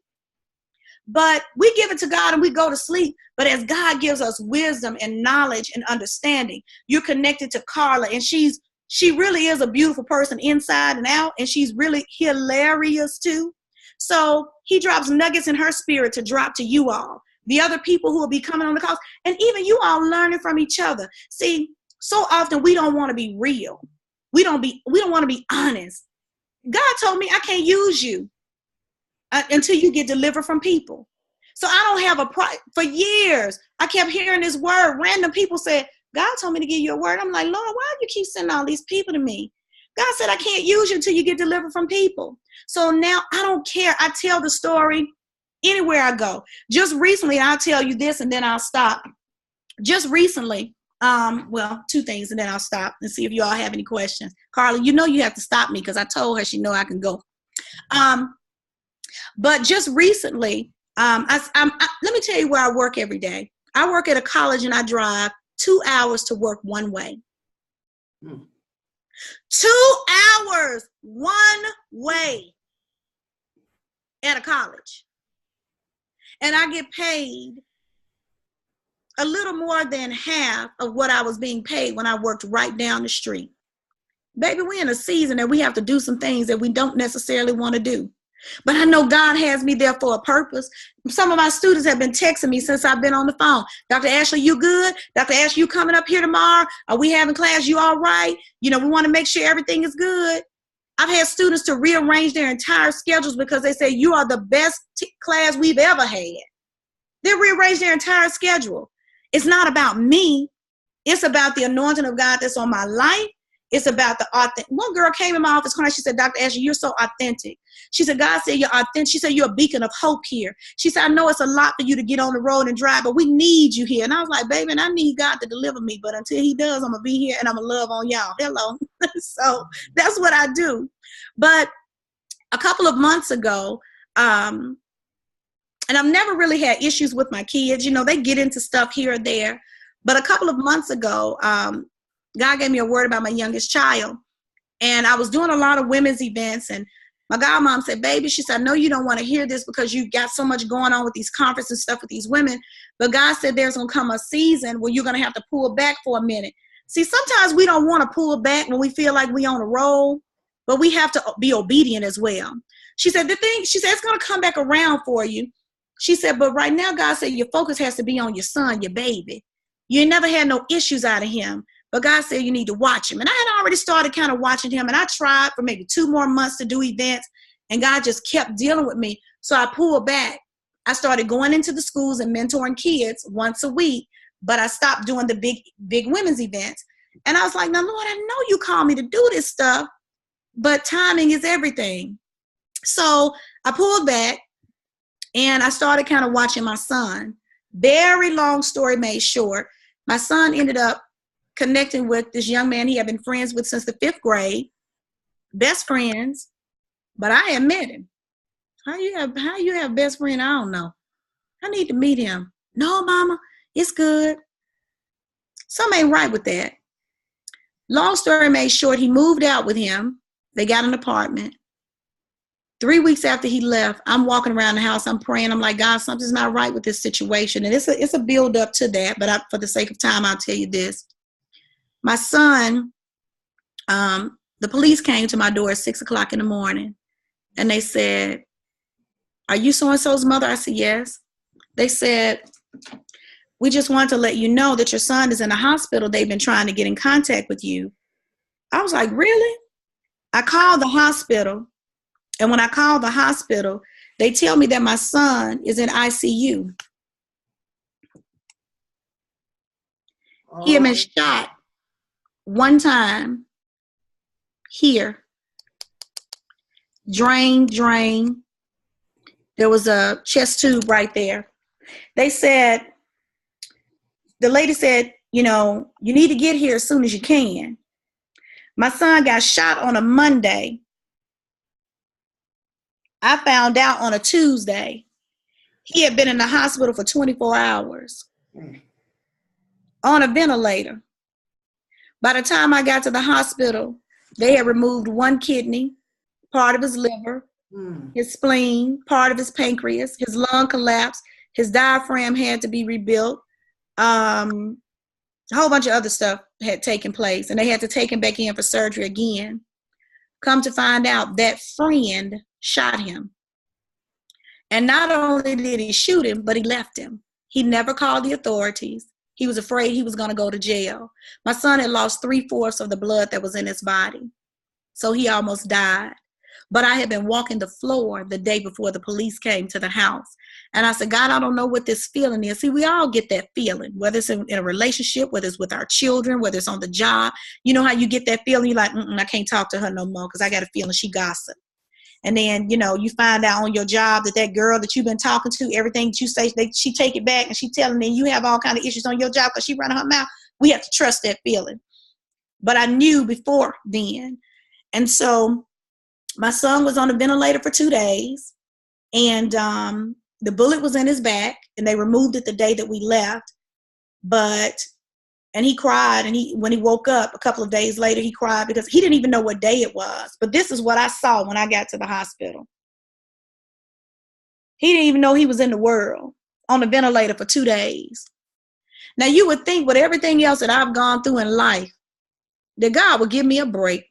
But we give it to God and we go to sleep. But as God gives us wisdom and knowledge and understanding, you're connected to Carla. And she really is a beautiful person inside and out. And she's really hilarious too. So he drops nuggets in her spirit to drop to you all, the other people who will be coming on the calls, and even you all learning from each other. See, so often we don't want to be real. We don't want to be honest. God told me I can't use you until you get delivered from people. So I don't have for years, I kept hearing this word. Random people said, God told me to give you a word. I'm like, Lord, why do you keep sending all these people to me? God said, I can't use you until you get delivered from people. So now I don't care. I tell the story anywhere I go. Just recently, I'll tell you this and then I'll stop. Just recently, 2 things and then I'll stop and see if you all have any questions. Carla, you know you have to stop me because I told her she know I can go. But just recently, let me tell you where I work every day. I work at a college and I drive 2 hours to work one way. 2 hours one way at a college. And I get paid a little more than half of what I was being paid when I worked right down the street. Baby, we're in a season that we have to do some things that we don't necessarily want to do. But I know God has me there for a purpose. Some of my students have been texting me since I've been on the phone. Dr. Ashley, you good? Dr. Ashley, you coming up here tomorrow? Are we having class? You all right? You know, we want to make sure everything is good. I've had students to rearrange their entire schedules because they say you are the best class we've ever had. They rearrange their entire schedule. It's not about me. It's about the anointing of God that's on my life. It's about the authentic. One girl came in my office crying. She said, Dr. Ashley, you're so authentic. She said, God said you're authentic. She said, you're a beacon of hope here. She said, I know it's a lot for you to get on the road and drive, but we need you here. And I was like, baby, and I need God to deliver me. But until he does, I'm going to be here and I'm going to love on y'all. Hello. So that's what I do. But a couple of months ago, and I've never really had issues with my kids. You know, they get into stuff here or there. But a couple of months ago, God gave me a word about my youngest child. And I was doing a lot of women's events. And my godmom said, baby, she said, I know you don't want to hear this because you got so much going on with these conferences and stuff with these women. But God said there's going to come a season where you're going to have to pull back for a minute. See, sometimes we don't want to pull back when we feel like we're on a roll, but we have to be obedient as well. She said, it's going to come back around for you. She said, but right now, God said your focus has to be on your son, your baby. You ain't never had no issues out of him. But God said you need to watch him. And I had already started kind of watching him. And I tried for maybe 2 more months to do events. And God just kept dealing with me. So I pulled back. I started going into the schools and mentoring kids once a week. But I stopped doing the big women's events. And I was like, now, Lord, I know you called me to do this stuff. But timing is everything. So I pulled back. And I started kind of watching my son. Very long story made short. My son ended up connecting with this young man he had been friends with since the 5th grade. Best friends. But I hadn't met him. How you have best friend? I don't know. I need to meet him. No, mama, it's good. Something ain't right with that. Long story made short, he moved out with him. They got an apartment. 3 weeks after he left, I'm walking around the house. I'm praying. I'm like, God, something's not right with this situation. And it's a build up to that. But for the sake of time, I'll tell you this. My son, the police came to my door at 6 o'clock in the morning. And they said, are you so-and-so's mother? I said, yes. They said, we just wanted to let you know that your son is in the hospital. They've been trying to get in contact with you. I was like, really? I called the hospital. And when I called the hospital, they tell me that my son is in ICU. He had been shot one time here. Drain. There was a chest tube right there. They said, the lady said, you know, you need to get here as soon as you can. My son got shot on a Monday. I found out on a Tuesday. He had been in the hospital for 24 hours on a ventilator. By the time I got to the hospital, they had removed 1 kidney, part of his liver, his spleen, part of his pancreas, his lung collapsed, his diaphragm had to be rebuilt. A whole bunch of other stuff had taken place, and they had to take him back in for surgery again. Come to find out, that friend shot him. And not only did he shoot him, but he left him. He never called the authorities. He was afraid he was going to go to jail. My son had lost 3/4 of the blood that was in his body. So he almost died. But I had been walking the floor the day before the police came to the house. And I said, God, I don't know what this feeling is. See, we all get that feeling, whether it's in a relationship, whether it's with our children, whether it's on the job. You know how you get that feeling? You're like, I can't talk to her no more because I got a feeling she gossip. And then, you know, you find out on your job that girl that you've been talking to, everything that you say, she take it back and she telling me you have all kind of issues on your job because she running her mouth. We have to trust that feeling. But I knew before then. And so my son was on a ventilator for 2 days. And the bullet was in his back. And they removed it the day that we left. And he cried, and when he woke up a couple of days later, he cried because he didn't even know what day it was. But this is what I saw when I got to the hospital. He didn't even know he was in the world on a ventilator for 2 days. Now, you would think with everything else that I've gone through in life, that God would give me a break.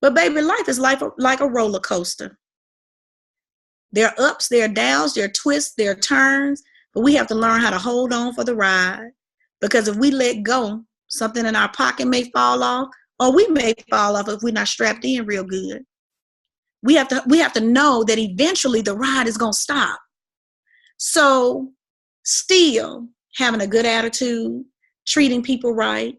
But baby, life is like a roller coaster. There are ups, there are downs, there are twists, there are turns, but we have to learn how to hold on for the ride. Because if we let go, something in our pocket may fall off, or we may fall off if we're not strapped in real good. We have to know that eventually the ride is going to stop. So still having a good attitude, treating people right,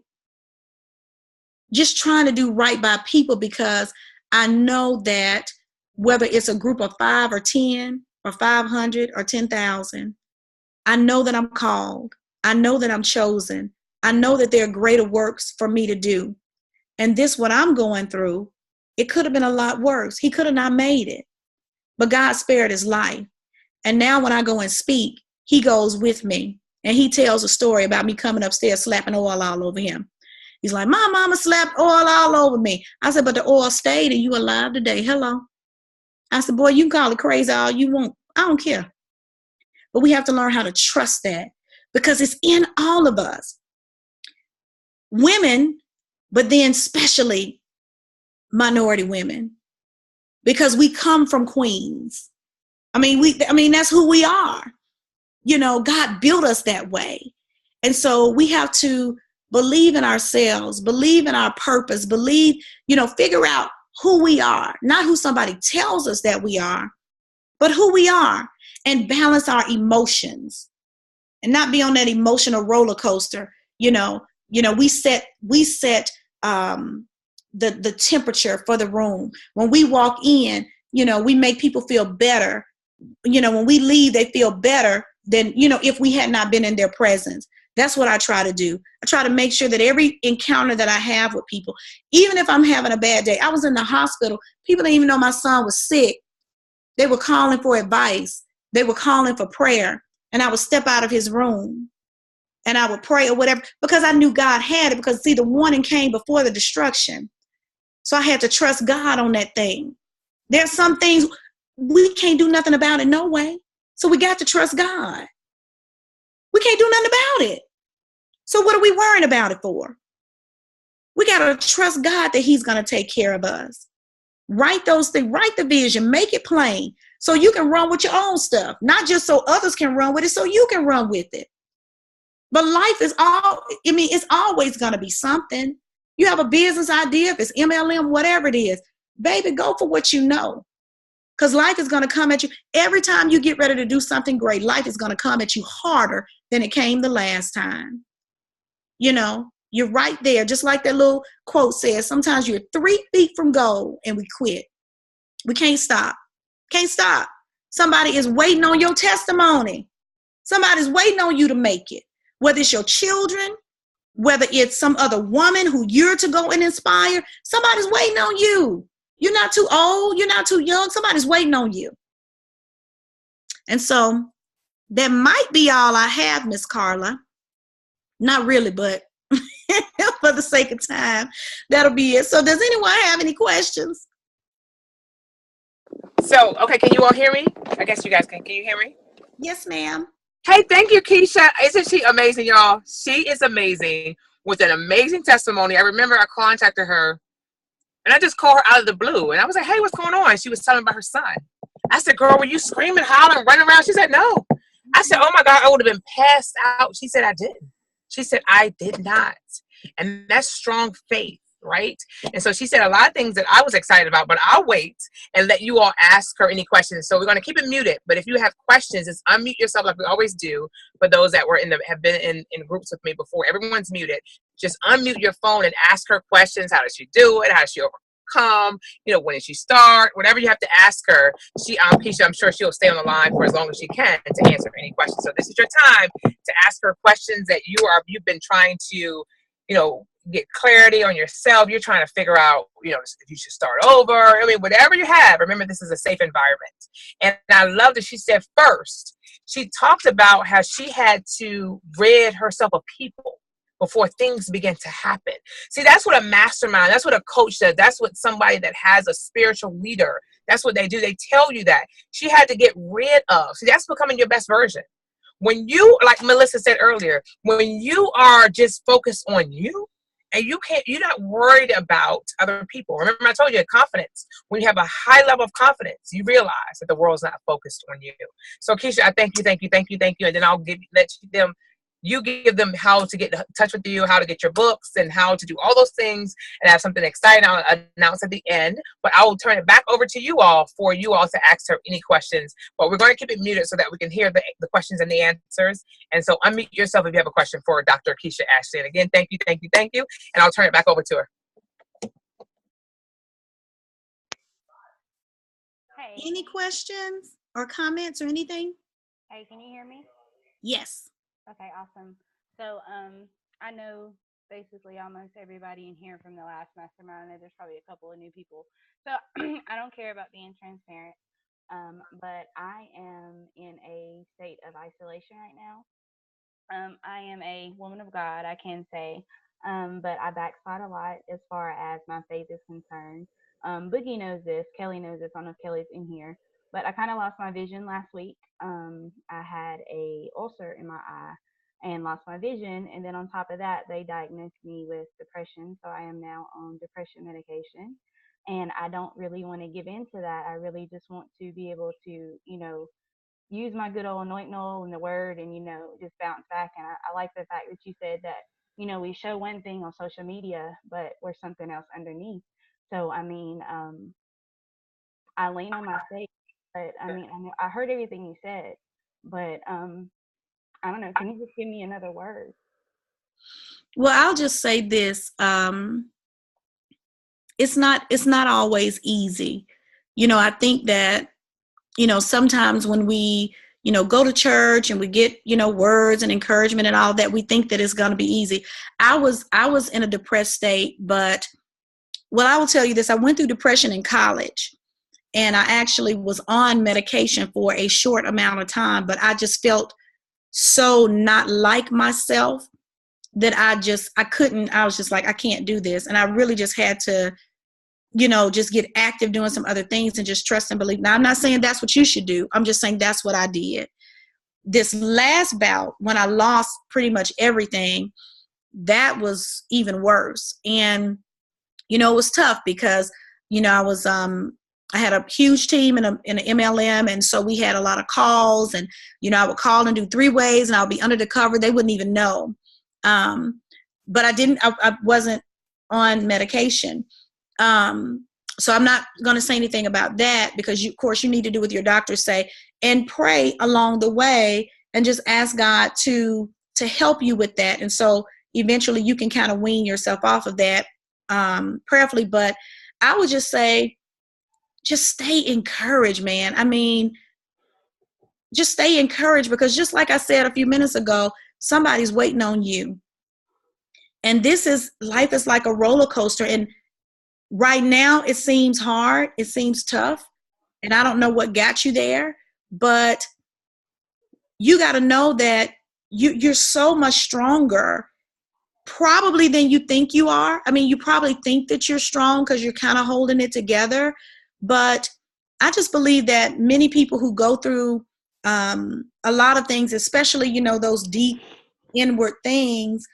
just trying to do right by people, because I know that whether it's a group of 5 or 10 or 500 or 10,000, I know that I'm called. I know that I'm chosen. I know that there are greater works for me to do. And this, what I'm going through, it could have been a lot worse. He could have not made it, but God spared his life. And now when I go and speak, he goes with me, and he tells a story about me coming upstairs slapping oil all over him. He's like, my mama slapped oil all over me. I said, but the oil stayed and you alive today. Hello. I said, boy, you can call it crazy all you want. I don't care. But we have to learn how to trust that, because it's in all of us. Women, but then especially minority women, because we come from queens. I mean, that's who we are. You know, God built us that way. And so we have to believe in ourselves, believe in our purpose, believe, figure out who we are, not who somebody tells us that we are, but who we are, and balance our emotions and not be on that emotional roller coaster. We set the temperature for the room. When we walk in, we make people feel better. When we leave, they feel better than, if we had not been in their presence. That's what I try to do. I try to make sure that every encounter that I have with people, even if I'm having a bad day, I was in the hospital. People didn't even know my son was sick. They were calling for advice. They were calling for prayer. And I would step out of his room and I would pray or whatever, because I knew God had it, because see, the warning came before the destruction. So I had to trust God on that thing. There's some things we can't do nothing about it, no way. So we got to trust God. We can't do nothing about it. So what are we worrying about it for? We got to trust God that he's going to take care of us. Write those things, write the vision, make it plain, so you can run with your own stuff, not just so others can run with it, so you can run with it. But life is it's always going to be something. You have a business idea, if it's MLM, whatever it is, baby, go for what you know. Because life is going to come at you. Every time you get ready to do something great, life is going to come at you harder than it came the last time. You're right there. Just like that little quote says, sometimes you're 3 feet from goal and we quit. We can't stop. Can't stop. Somebody is waiting on your testimony. Somebody's waiting on you to make it. Whether it's your children, whether it's some other woman who you're to go and inspire, somebody's waiting on you. You're not too old. You're not too young. Somebody's waiting on you. And so that might be all I have, Miss Carla. Not really, but for the sake of time, that'll be it. So does anyone have any questions? So, okay, can you all hear me? I guess you guys can. Can you hear me? Yes, ma'am. Hey, thank you, Keisha. Isn't she amazing, y'all? She is amazing, with an amazing testimony. I remember I contacted her, and I just called her out of the blue. And I was like, hey, what's going on? She was telling me about her son. I said, girl, were you screaming, hollering, running around? She said, no. I said, oh, my God, I would have been passed out. She said, I didn't. She said, I did not. And that's strong faith, right? And so she said a lot of things that I was excited about, but I'll wait and let you all ask her any questions. So we're going to keep it muted. But if you have questions, just unmute yourself like we always do. For those that were have been in groups with me before, everyone's muted. Just unmute your phone and ask her questions. How does she do it? How does she overcome? When did she start? Whatever you have to ask her. Keisha, I'm sure she'll stay on the line for as long as she can to answer any questions. So this is your time to ask her questions that you've been trying to, get clarity on yourself. You're trying to figure out, if you should start over. Whatever you have, remember this is a safe environment. And I love that she said first, she talked about how she had to rid herself of people before things begin to happen. See, that's what a mastermind, that's what a coach does. That's what somebody that has a spiritual leader, that's what they do. They tell you that. She had to get rid of. See, that's becoming your best version. When you, like Melissa said earlier, when you are just focused on you, and you're not worried about other people. Remember, I told you confidence. When you have a high level of confidence, you realize that the world's not focused on you. So Keisha, I thank you. And then I'll give them how to get in touch with you, how to get your books, and how to do all those things, and have something exciting I'll announce at the end. But I will turn it back over to you all for you all to ask her any questions. But we're going to keep it muted so that we can hear the questions and the answers. And so unmute yourself if you have a question for Dr. Keisha Ashley. And again, thank you. And I'll turn it back over to her. Any questions or comments or anything? Hey, can you hear me? Yes. Okay, awesome. So, I know basically almost everybody in here from the last mastermind. I know there's probably a couple of new people. So, I don't care about being transparent, but I am in a state of isolation right now. I am a woman of God, I can say, but I backslide a lot as far as my faith is concerned. Boogie knows this, Kelly knows this. I don't know if Kelly's in here, but I kind of lost my vision last week. I had a ulcer in my eye and lost my vision, and then on top of that, they diagnosed me with depression. So I am now on depression medication, and I don't really want to give in to that. I really just want to be able to, use my good old anointing oil and the word and, just bounce back. And I like the fact that you said that, we show one thing on social media, but we're something else underneath. So, I lean on my faith, but I heard everything you said, but I don't know. Can you just give me another word? Well, I'll just say this. It's not always easy. I think that, sometimes when we, go to church and we get, words and encouragement and all that, we think that it's going to be easy. I was in a depressed state, but I will tell you this. I went through depression in college, and I actually was on medication for a short amount of time, but I just felt so not like myself that I was just like, I can't do this. And I really just had to, just get active doing some other things and just trust and believe. Now, I'm not saying that's what you should do. I'm just saying that's what I did. This last bout, when I lost pretty much everything, that was even worse. And, it was tough because, I had a huge team in an MLM. And so we had a lot of calls, and, I would call and do 3 ways, and I'll be under the cover. They wouldn't even know. But I wasn't on medication. So I'm not going to say anything about that, because of course you need to do what your doctors say and pray along the way and just ask God to help you with that. And so eventually you can kind of wean yourself off of that, prayerfully. But I would just say, just stay encouraged, man. I mean, just stay encouraged, because just like I said a few minutes ago, somebody's waiting on you. And life is like a roller coaster. And right now it seems hard. It seems tough. And I don't know what got you there, but you got to know that you're so much stronger probably than you think you are. I mean, you probably think that you're strong because you're kind of holding it together. But I just believe that many people who go through a lot of things, especially, those deep inward things,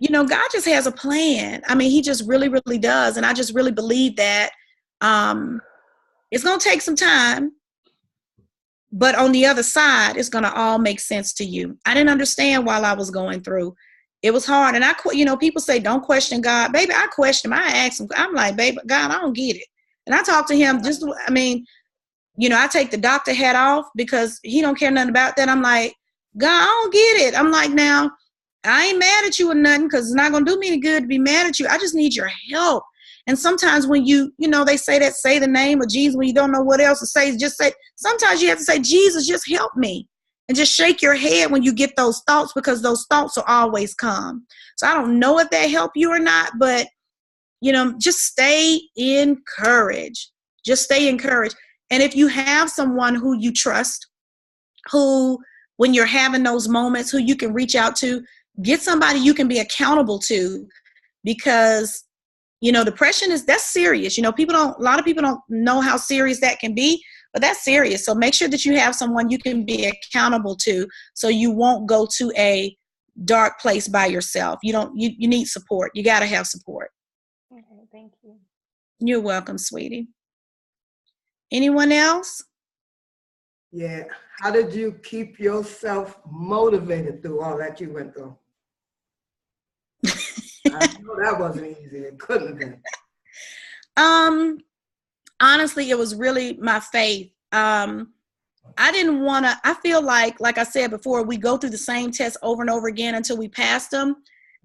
God just has a plan. I mean, he just really, really does. And I just really believe that it's going to take some time, but on the other side, it's going to all make sense to you. I didn't understand while I was going through. It was hard. And people say, don't question God. Baby, I question him. I ask him. I'm like, baby, God, I don't get it. And I talk to him I take the doctor hat off because he don't care nothing about that. I'm like, God, I don't get it. I'm like, now, I ain't mad at you or nothing, because it's not going to do me any good to be mad at you. I just need your help. And sometimes when they say the name of Jesus when you don't know what else to say, sometimes you have to say, Jesus, just help me. And just shake your head when you get those thoughts, because those thoughts will always come. So I don't know if they help you or not, but, just stay encouraged. Just stay encouraged. And if you have someone who you trust, who, when you're having those moments, who you can reach out to, get somebody you can be accountable to, because, depression that's serious. A lot of people don't know how serious that can be, but that's serious. So make sure that you have someone you can be accountable to, so you won't go to a dark place by yourself. You need support. You got to have support. Okay, thank you. You're welcome, sweetie. Anyone else? Yeah. How did you keep yourself motivated through all that you went through? I know that wasn't easy. It couldn't have been. Honestly, it was really my faith. I feel like I said before, we go through the same tests over and over again until we pass them.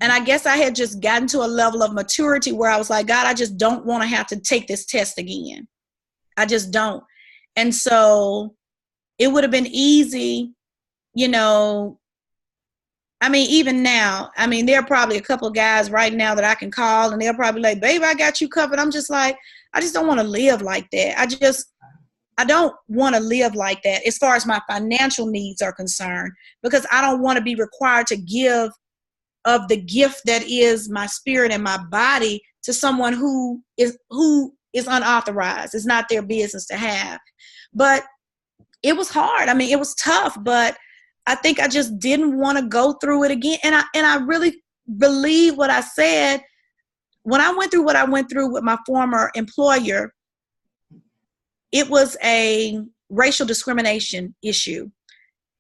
And I guess I had just gotten to a level of maturity where I was like, God, I just don't want to have to take this test again. I just don't. And so it would have been easy, you know, I mean, even now, I mean, there are probably a couple of guys right now that I can call and they'll probably like, babe, I got you covered. I'm just like, I just don't want to live like that. I don't want to live like that as far as my financial needs are concerned, because I don't want to be required to give of the gift that is my spirit and my body to someone who is unauthorized. It's not their business to have. But it was hard. I mean, it was tough, but I think I just didn't want to go through it again. And I really believe what I said when I went through what I went through with my former employer. It was a racial discrimination issue.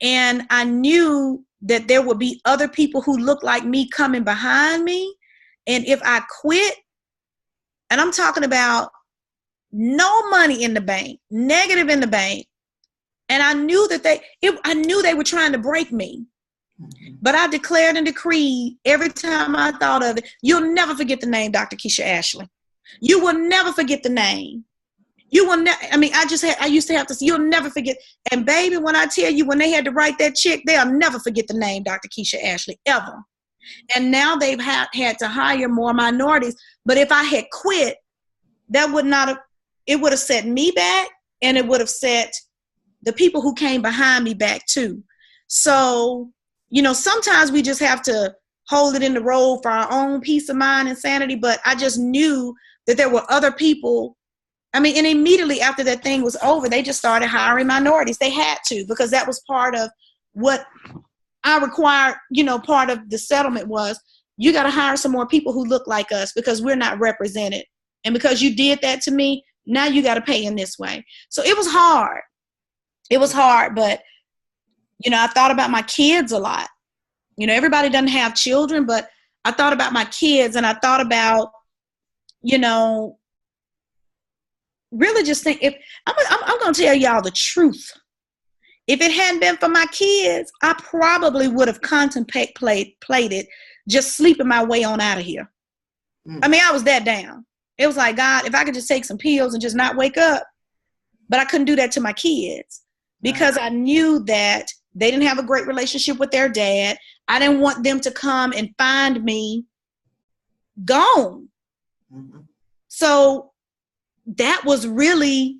And I knew that there would be other people who looked like me coming behind me. And if I quit, and I'm talking about no money in the bank, negative in the bank, and I knew that I knew they were trying to break me. But I declared and decreed every time I thought of it, you'll never forget the name Dr. Keisha Ashley. You will never forget the name. You will never, I mean, I used to have to say, you'll never forget. And baby, when I tell you, when they had to write that check, they'll never forget the name Dr. Keisha Ashley, ever. And now they've had to hire more minorities. But if I had quit, that would not have, it would have set me back, and it would have set the people who came behind me back too. So, you know, sometimes we just have to hold it in the road for our own peace of mind and sanity. But I just knew that there were other people. I mean, and immediately after that thing was over, they just started hiring minorities. They had to, because that was part of what I required, you know, part of the settlement was, you got to hire some more people who look like us because we're not represented. And because you did that to me, now you got to pay in this way. So it was hard. It was hard, but, you know, I thought about my kids a lot. You know, everybody doesn't have children, but I thought about my kids, and I thought about, you know, really just think, if I'm going to tell y'all the truth. If it hadn't been for my kids, I probably would have contemplated just sleeping my way on out of here. I mean, I was that down. It was like, God, if I could just take some pills and just not wake up. But I couldn't do that to my kids because I knew that they didn't have a great relationship with their dad. I didn't want them to come and find me gone. So that was really,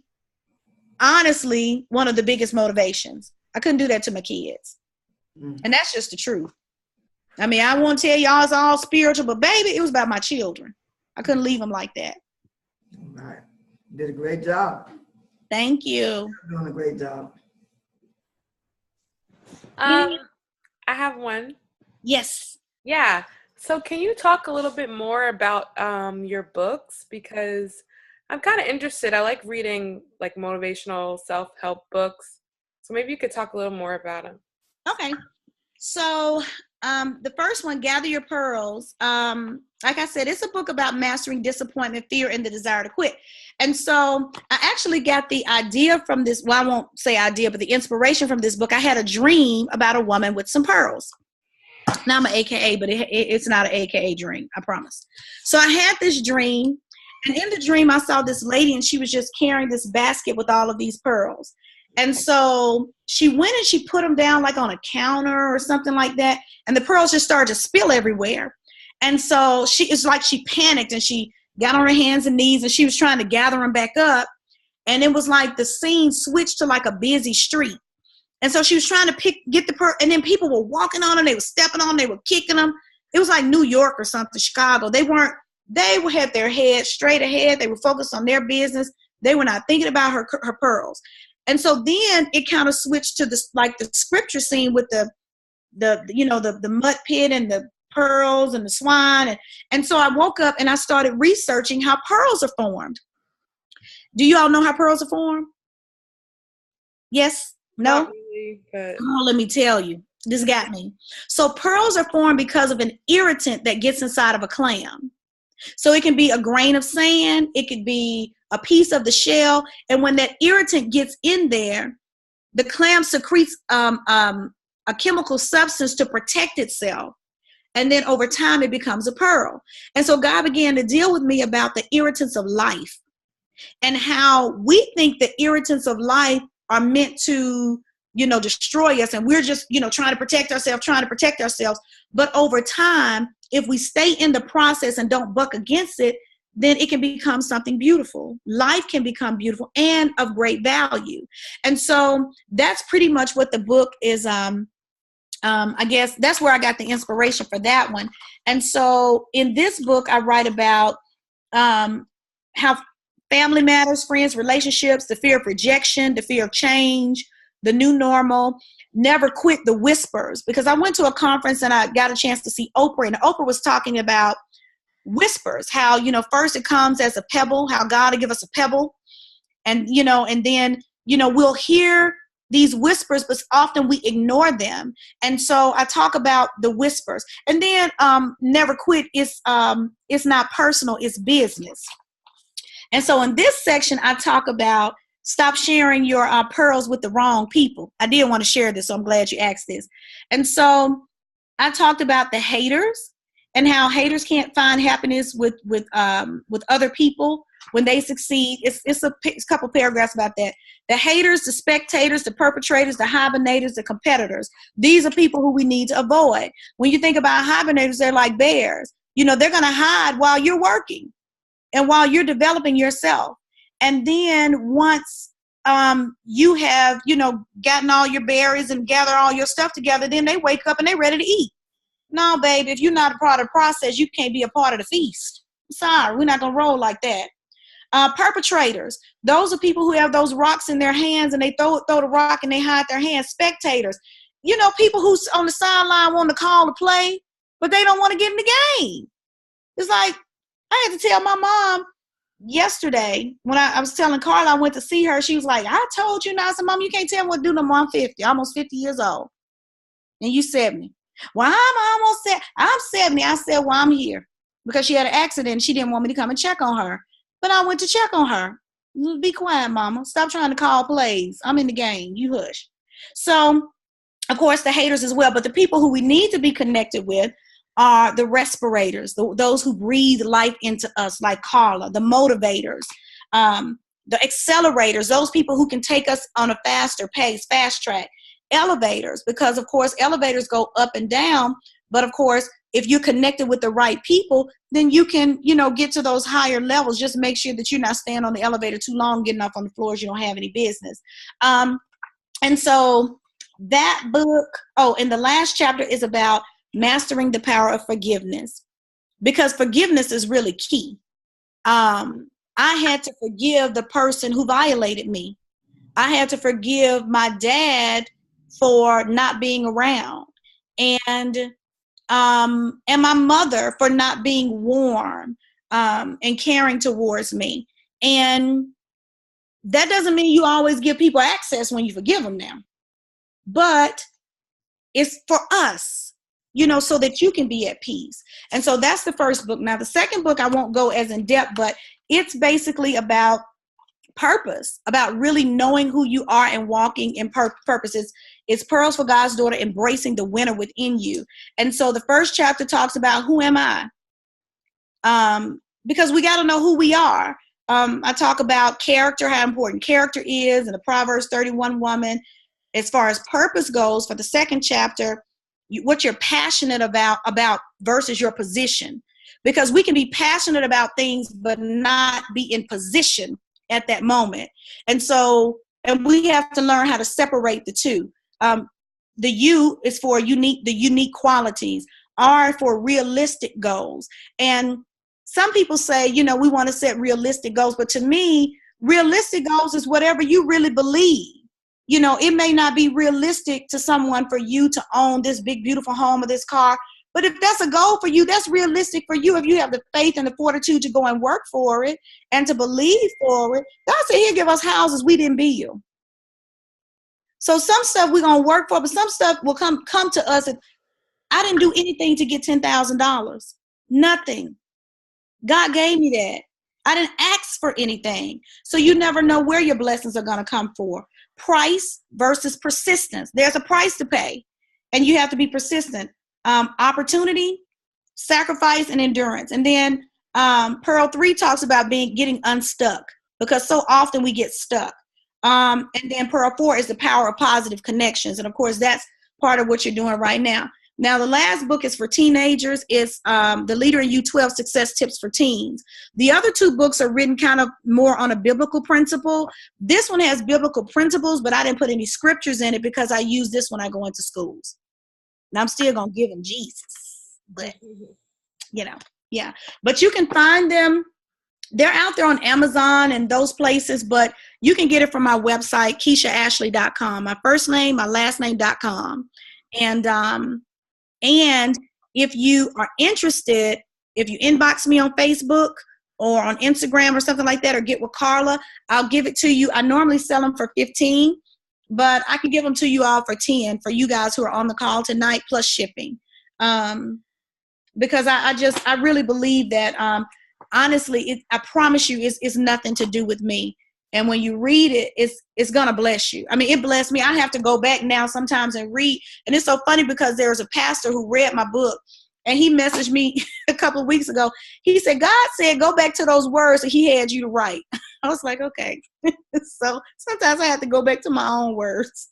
honestly, one of the biggest motivations. I couldn't do that to my kids. And that's just the truth. I mean, I won't tell y'all it's all spiritual, but baby, it was about my children. I couldn't leave them like that. All right. You did a great job. Thank you. You're doing a great job. I have one. Yes. Yeah. So can you talk a little bit more about your books? Because I'm kind of interested. I like reading like motivational self-help books. So maybe you could talk a little more about them. Okay. So the first one, Gather Your Pearls. Like I said, it's a book about mastering disappointment, fear, and the desire to quit. And so I actually got the idea from this. Well, I won't say idea, but the inspiration from this book. I had a dream about a woman with some pearls. Now I'm an AKA, but it's not an AKA dream, I promise. So I had this dream, and in the dream, I saw this lady, and she was just carrying this basket with all of these pearls. And so she went and she put them down like on a counter or something like that, and the pearls just started to spill everywhere. And so it's like she panicked, and she got on her hands and knees, and she was trying to gather them back up. And it was like the scene switched to like a busy street. And so she was trying to get the pearl, and then people were walking on them, they were stepping on them, they were kicking them. It was like New York or something, Chicago. They had their head straight ahead. They were focused on their business. They were not thinking about her pearls. And so then it kind of switched to this, like the scripture scene with the mud pit and the pearls and the swine. And so I woke up and I started researching how pearls are formed. Do you all know how pearls are formed? Yes? No? Not really, but... Oh, let me tell you. This got me. So pearls are formed because of an irritant that gets inside of a clam. So it can be a grain of sand. It could be a piece of the shell. And when that irritant gets in there, the clam secretes a chemical substance to protect itself. And then over time, it becomes a pearl. And so God began to deal with me about the irritants of life. and how we think the irritants of life are meant to, destroy us. And we're just, trying to protect ourselves. But over time, if we stay in the process and don't buck against it, then it can become something beautiful. Life can become beautiful and of great value. And so that's pretty much what the book is. I guess that's where I got the inspiration for that one. And so in this book, I write about how family matters, friends, relationships, the fear of rejection, the fear of change, the new normal, never quit the whispers. Because I went to a conference and I got a chance to see Oprah, and Oprah was talking about whispers, how, first it comes as a pebble, how God will give us a pebble. And, and then, we'll hear these whispers, but often we ignore them. And so I talk about the whispers. And then never quit is it's not personal, it's business. And so in this section, I talk about stop sharing your pearls with the wrong people. I did want to share this, so I'm glad you asked this. And so I talked about the haters and how haters can't find happiness with other people when they succeed. It's a couple paragraphs about that. The haters, the spectators, the perpetrators, the hibernators, the competitors. These are people who we need to avoid. When you think about hibernators, they're like bears. They're going to hide while you're working and while you're developing yourself. And then once you have, gotten all your berries and gather all your stuff together, then they wake up and they're ready to eat. No, baby, if you're not a part of the process, you can't be a part of the feast. Sorry, we're not going to roll like that. Perpetrators, those are people who have those rocks in their hands and they throw the rock and they hide their hands. Spectators, people who's on the sideline want to call the play, but they don't want to get in the game. It's like, I had to tell my mom yesterday when I was telling Carla I went to see her. She was like, I told you not. I said, Mom, you can't tell me what to do no more. I'm 50, almost 50 years old. And you 70. Well, I'm 70. I said, well, I'm here. Because she had an accident and she didn't want me to come and check on her. But I went to check on her. Be quiet, Mama. Stop trying to call plays. I'm in the game. You hush. So, of course, the haters as well. But the people who we need to be connected with are the respirators, those who breathe life into us, like Carla, the motivators, the accelerators, those people who can take us on a faster pace, fast track, elevators, because, of course, elevators go up and down. But, of course, if you're connected with the right people, then you can, get to those higher levels. Just make sure that you're not staying on the elevator too long, getting off on the floors you don't have any business. And so that book, and the last chapter is about mastering the power of forgiveness, because forgiveness is really key. I had to forgive the person who violated me. I had to forgive my dad for not being around, and my mother for not being warm and caring towards me. And that doesn't mean you always give people access when you forgive them now, but it's for us, so that you can be at peace. And so that's the first book. Now, the second book, I won't go as in depth, but it's basically about purpose, about really knowing who you are and walking in purposes. It's Pearls for God's Daughter, embracing the winner within you. And so the first chapter talks about who am I? Because we got to know who we are. I talk about character, how important character is, and the Proverbs 31 woman. As far as purpose goes, for the second chapter, what you're passionate about versus your position. Because we can be passionate about things, but not be in position at that moment. And we have to learn how to separate the two. The U is for the unique qualities. R for realistic goals. And some people say, we want to set realistic goals, but to me, realistic goals is whatever you really believe. It may not be realistic to someone for you to own this big, beautiful home or this car, but if that's a goal for you, that's realistic for you. If you have the faith and the fortitude to go and work for it and to believe for it, God said he'll give us houses we didn't build. So some stuff we're going to work for, but some stuff will come to us. I didn't do anything to get $10,000. Nothing. God gave me that. I didn't ask for anything. So you never know where your blessings are going to come for. Price versus persistence. There's a price to pay, and you have to be persistent. Opportunity, sacrifice, and endurance. And then Pearl 3 talks about getting unstuck. because so often we get stuck. And then pearl 4 is the power of positive connections. And of course, that's part of what you're doing right now. Now, the last book is for teenagers. It's The Leader in You, 12 Success Tips for Teens. The other 2 books are written kind of more on a biblical principle. This one has biblical principles, but I didn't put any scriptures in it because I use this when I go into schools. And I'm still going to give them Jesus. But, you know, yeah. But you can find them. They're out there on Amazon and those places, but you can get it from my website, KeishaAshley.com. My first name, my last name.com. And if you are interested, if you inbox me on Facebook or on Instagram or something like that, or get with Carla, I'll give it to you. I normally sell them for $15, but I can give them to you all for $10 for you guys who are on the call tonight, plus shipping. Because I really believe that, honestly, I promise you, it's nothing to do with me. And when you read it, it's going to bless you. I mean, it blessed me. I have to go back now sometimes and read. And it's so funny because there was a pastor who read my book, and he messaged me a couple of weeks ago. He said, God said, go back to those words that he had you to write. I was like, okay. So sometimes I have to go back to my own words.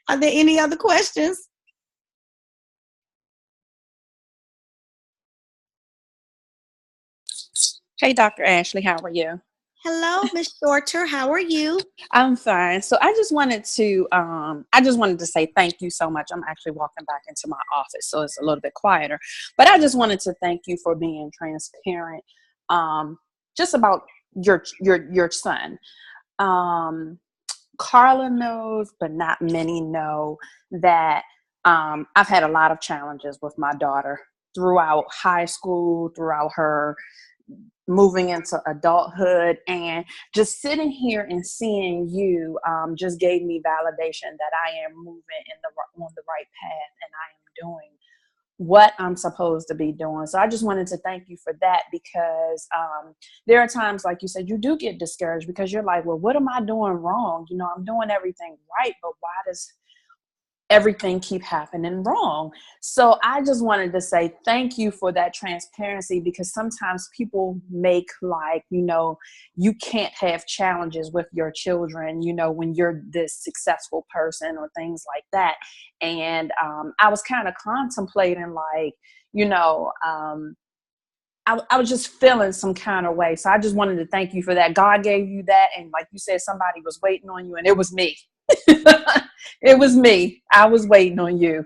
Are there any other questions? Hey, Dr. Ashley, how are you? Hello, Miss Shorter. How are you? I'm fine. So I just wanted to say thank you so much. I'm actually walking back into my office, so it's a little bit quieter. But I just wanted to thank you for being transparent, just about your son. Carla knows, but not many know that I've had a lot of challenges with my daughter throughout high school, throughout her moving into adulthood, and just sitting here and seeing you just gave me validation that I am moving on the right path, and I am doing what I'm supposed to be doing. So I just wanted to thank you for that, because there are times, like you said, you do get discouraged because you're like, well, what am I doing wrong? You know, I'm doing everything right, but why does everything keep happening wrong? So I just wanted to say thank you for that transparency, because sometimes people make like, you know, you can't have challenges with your children, you know, when you're this successful person or things like that. And I was kind of contemplating, like, you know, I was just feeling some kind of way. So I just wanted to thank you for that. God gave you that. And like you said, somebody was waiting on you, and it was me. It was me. I was waiting on you.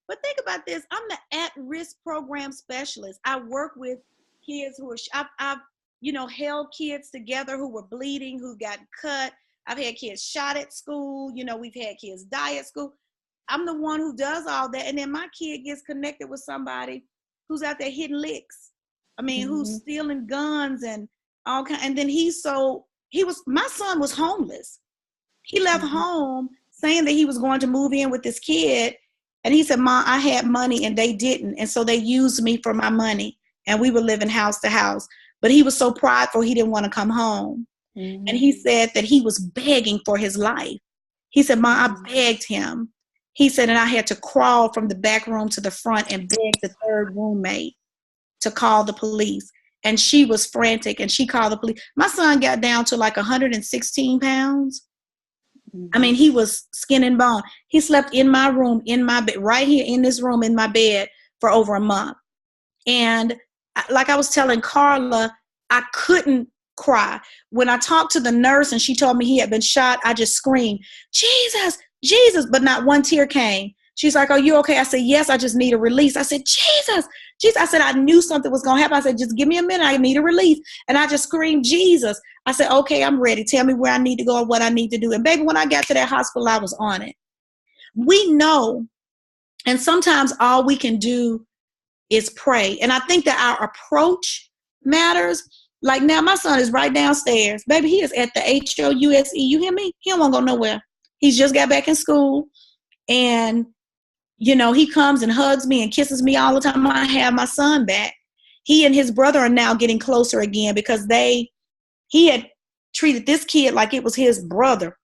But think about this. I'm the at-risk program specialist. I work with kids who are, I've you know, held kids together who were bleeding, who got cut. I've had kids shot at school. You know, we've had kids die at school. I'm the one who does all that. And then my kid gets connected with somebody who's out there hitting licks. I mean, who's stealing guns and all kind. And then my son was homeless. He left home saying that he was going to move in with this kid. And he said, Mom, I had money and they didn't. And so they used me for my money. And we were living house to house. But he was so prideful, he didn't want to come home. And he said that he was begging for his life. He said, Mom, I begged him. He said, and I had to crawl from the back room to the front and beg the third roommate to call the police. And she was frantic, and she called the police. My son got down to like 116 pounds. I mean, he was skin and bone. He slept in my room, in my bed, right here in this room, in my bed for over a month. And like I was telling Carla, I couldn't cry. When I talked to the nurse and she told me he had been shot, I just screamed, Jesus, Jesus, but not one tear came. She's like, are you okay? I said, yes, I just need a release. I said, Jesus, Jesus. I said, I knew something was going to happen. I said, just give me a minute. I need a release. And I just screamed, Jesus. I said, okay, I'm ready. Tell me where I need to go and what I need to do. And baby, when I got to that hospital, I was on it. We know, and sometimes all we can do is pray. And I think that our approach matters. Like now, my son is right downstairs. Baby, he is at the HOUSE. You hear me? He don't want to go nowhere. He's just got back in school. And, you know, he comes and hugs me and kisses me all the time. I have my son back. He and his brother are now getting closer again because he had treated this kid like it was his brother.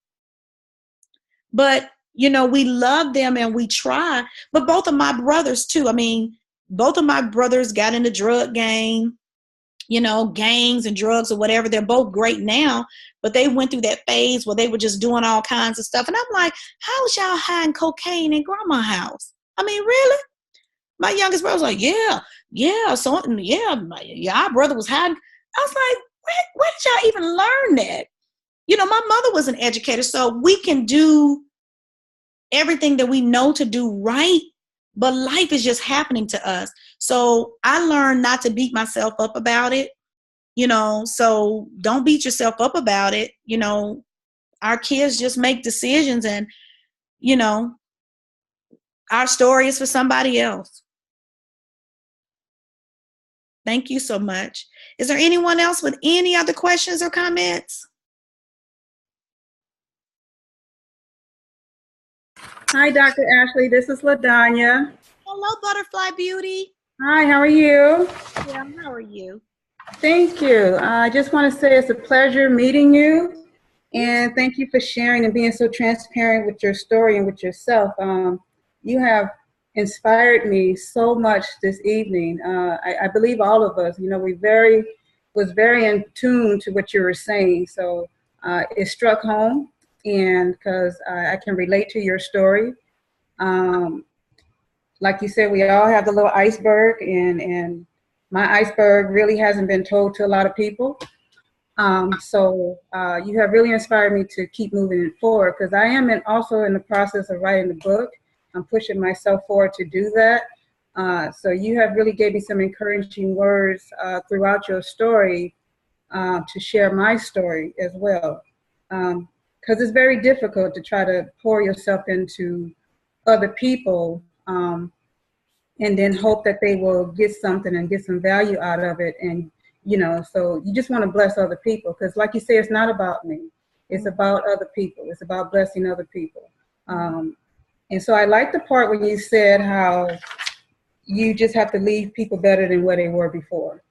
But, you know, we love them and we try. But both of my brothers, too. I mean, both of my brothers got in the drug game. gangs and drugs or whatever. They're both great now, but they went through that phase where they were just doing all kinds of stuff. And I'm like, how was y'all hiding cocaine in grandma's house? I mean, really? My youngest brother was like, our brother was hiding. I was like, where did y'all even learn that? My mother was an educator, so we can do everything that we know to do right, but life is just happening to us. So I learned not to beat myself up about it, so don't beat yourself up about it. Our kids just make decisions, and, our story is for somebody else. Thank you so much. Is there anyone else with any other questions or comments? Hi, Dr. Ashley. This is LaDanya. Hello, Butterfly Beauty. Hi, how are you? Yeah, how are you? Thank you. I just want to say it's a pleasure meeting you, and thank you for sharing and being so transparent with your story and with yourself. You have inspired me so much this evening. I believe all of us, we was very in tune to what you were saying. So it struck home, and because I can relate to your story. Like you said, we all have the little iceberg, and my iceberg really hasn't been told to a lot of people. So you have really inspired me to keep moving it forward, because I am also in the process of writing the book. I'm pushing myself forward to do that. So you have really gave me some encouraging words throughout your story to share my story as well. Because it's very difficult to try to pour yourself into other people and then hope that they will get something and get some value out of it. And, so you just want to bless other people, because like you say, it's not about me. It's about other people. It's about blessing other people. And so I like the part when you said how you just have to leave people better than where they were before.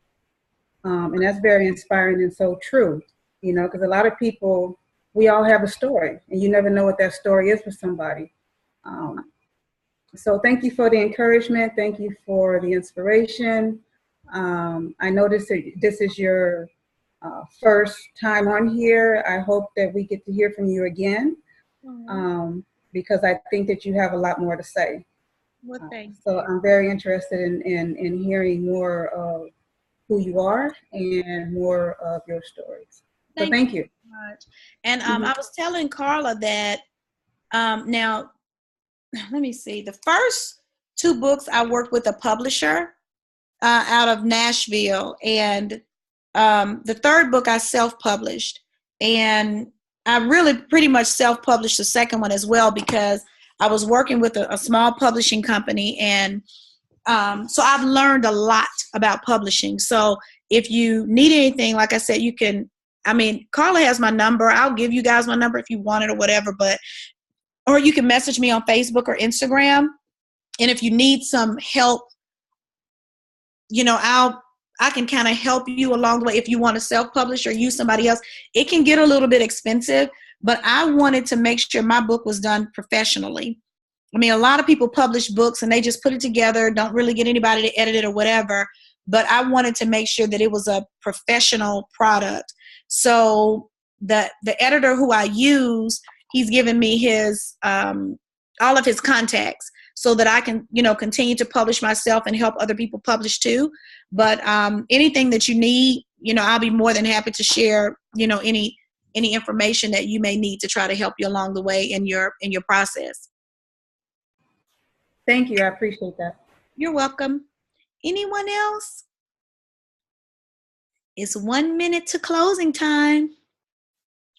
And that's very inspiring and so true, because a lot of people, we all have a story, and you never know what that story is for somebody. So thank you for the encouragement. Thank you for the inspiration. I noticed that this is your first time on here. I hope that we get to hear from you again, because I think that you have a lot more to say. Well, thank so I'm very interested in hearing more of who you are and more of your stories. So thank you. So much. And I was telling Carla that now, let me see. The first two books I worked with a publisher out of Nashville, and the third book I self-published, and I really pretty much self-published the second one as well, because I was working with a small publishing company, and so I've learned a lot about publishing. So if you need anything, like I said, you can, Carla has my number. I'll give you guys my number if you want it or whatever, or you can message me on Facebook or Instagram. And if you need some help, I can kind of help you along the way. If you want to self-publish or use somebody else, it can get a little bit expensive, but I wanted to make sure my book was done professionally. A lot of people publish books and they just put it together, don't really get anybody to edit it or whatever, but I wanted to make sure that it was a professional product. So the editor who I use, he's given me his all of his contacts so that I can, continue to publish myself and help other people publish too. But anything that you need, I'll be more than happy to share, any information that you may need to try to help you along the way in your process. Thank you. I appreciate that. You're welcome. Anyone else? It's 1 minute to closing time.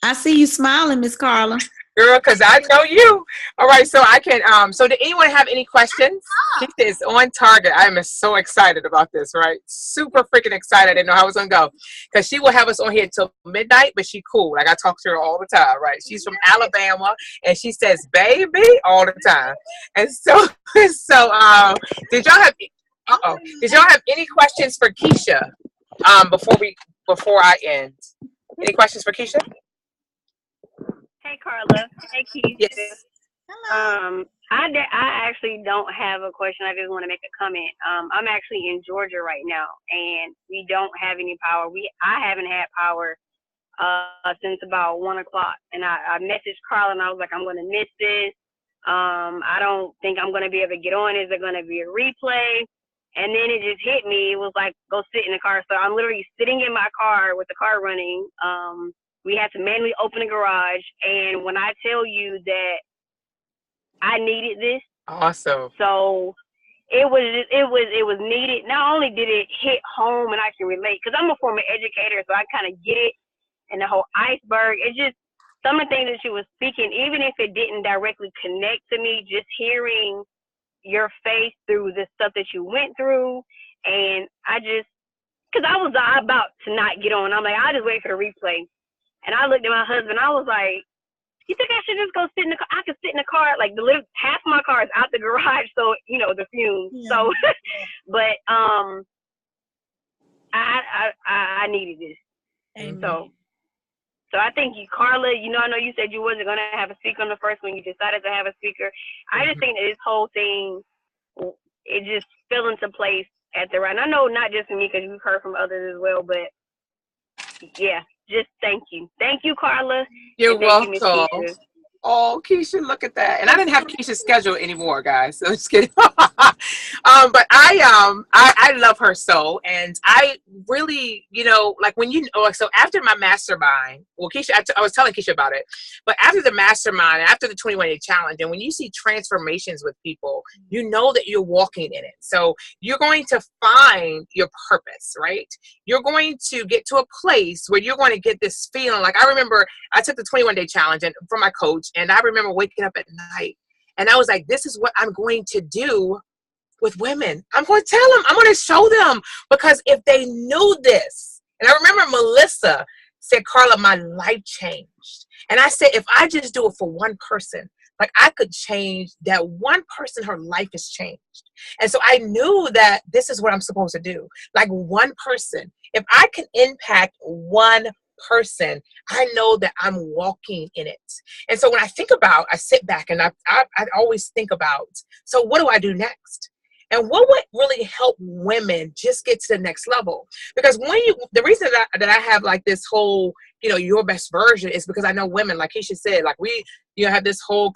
I see you smiling, Miss Carla. Girl, because I know you. All right, so I can, so did anyone have any questions? Keisha is on target. I am so excited about this, right? Super freaking excited. I didn't know how it was going to go. Because she will have us on here till midnight, but she cool. Like, I talk to her all the time, right? She's from Alabama, and she says, baby, all the time. And so, did y'all have any questions for Keisha before I end? Any questions for Keisha? Hey, Carla. Hey, Keisha. Yes. Hello. I actually don't have a question. I just want to make a comment. I'm actually in Georgia right now, and we don't have any power. I haven't had power since about 1 o'clock, and I messaged Carla, and I was like, I'm gonna miss this. I don't think I'm gonna be able to get on. Is there gonna be a replay? And then it just hit me. It was like, go sit in the car. So I'm literally sitting in my car with the car running. We had to manually open the garage, and when I tell you that I needed this. Awesome. So it was needed. Not only did it hit home and I can relate, because I'm a former educator, so I kind of get it. And the whole iceberg, it's just some of the things that she was speaking, even if it didn't directly connect to me, just hearing your face through the stuff that you went through. And because I was about to not get on. I'm like, I'll just wait for the replay. And I looked at my husband, I was like, you think I should just go sit in the car? I could sit in the car, like half my car is out the garage, so the fumes. Yeah. So, but I needed this. Amen. So I think you, Carla. I know you said you wasn't gonna have a speaker on the first one. You decided to have a speaker. I just think that this whole thing, it just fell into place at the right. And I know not just for me, because we've heard from others as well, but yeah. Just thank you, Carla. You're welcome. Keisha. Oh, Keisha, look at that. And I didn't have Keisha's schedule anymore, guys. So just kidding. But I love her so, and I really, like when so after my mastermind, well, Keisha, I was telling Keisha about it, but after the mastermind, after the 21-day challenge, and when you see transformations with people, you know that you're walking in it. So you're going to find your purpose, right? You're going to get to a place where you're going to get this feeling. Like I remember I took the 21-day challenge and from my coach, and I remember waking up at night and I was like, this is what I'm going to do with women. I'm going to tell them, I'm going to show them, because if they knew this, and I remember Melissa said, Carla, my life changed. And I said, if I just do it for one person, like I could change that one person, her life has changed. And so I knew that this is what I'm supposed to do. Like one person, if I can impact one person, I know that I'm walking in it. And so when I sit back and I always think about, so what do I do next? And what would really help women just get to the next level? Because the reason that I have like this whole, your best version is because I know women, like Keisha said, like we, have this whole,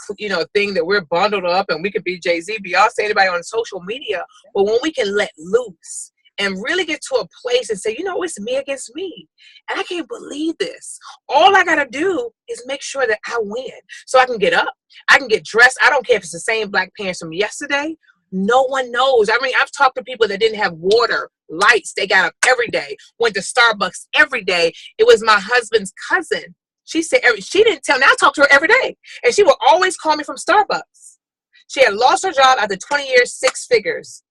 thing that we're bundled up and we could be Jay-Z, Beyonce, anybody on social media. But when we can let loose and really get to a place and say, it's me against me. And I can't believe this. All I got to do is make sure that I win. So I can get up, I can get dressed. I don't care if it's the same black pants from yesterday. No one knows. I mean, I've talked to people that didn't have water, lights. They got up every day, went to Starbucks every day. It was my husband's cousin. She said, she didn't tell me. I talked to her every day. And she would always call me from Starbucks. She had lost her job after 20 years, 6 figures.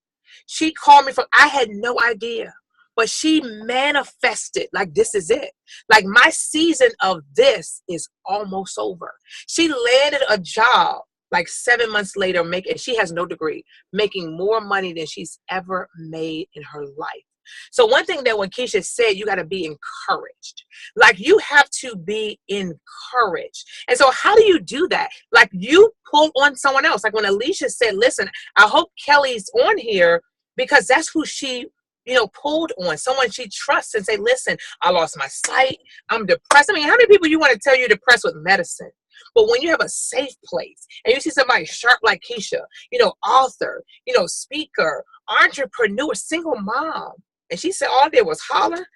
She called me I had no idea, but she manifested like this is it. Like my season of this is almost over. She landed a job like 7 months later, and she has no degree, making more money than she's ever made in her life. So one thing that when Keisha said, you got to be encouraged. Like you have to be encouraged. And so how do you do that? Like you pull on someone else. Like when Alicia said, listen, I hope Kelly's on here because that's who she, pulled on, someone she trusts and say, listen, I lost my sight. I'm depressed. I mean, how many people you want to tell you're depressed with medicine? But when you have a safe place and you see somebody sharp like Keisha, author, speaker, entrepreneur, single mom, and she said all I did was holler,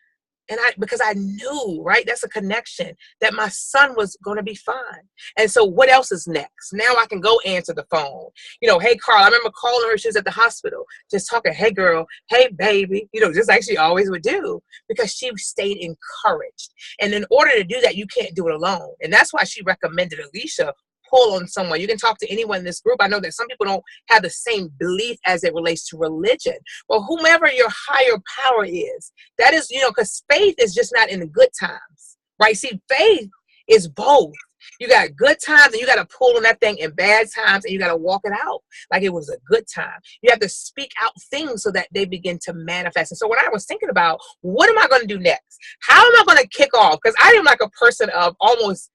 and because I knew, right, that's a connection, that my son was going to be fine. And so what else is next? Now I can go answer the phone. Hey, Carl, I remember calling her. She was at the hospital, just talking, hey, girl, hey, baby, just like she always would do, because she stayed encouraged. And in order to do that, you can't do it alone. And that's why she recommended Alicia pull on someone. You can talk to anyone in this group. I know that some people don't have the same belief as it relates to religion. Well, whomever your higher power is, that is, because faith is just not in the good times, right? See, faith is both. You got good times and you got to pull on that thing in bad times, and you got to walk it out like it was a good time. You have to speak out things so that they begin to manifest. And so when I was thinking about what am I going to do next? How am I going to kick off? Because I am like a person of almost,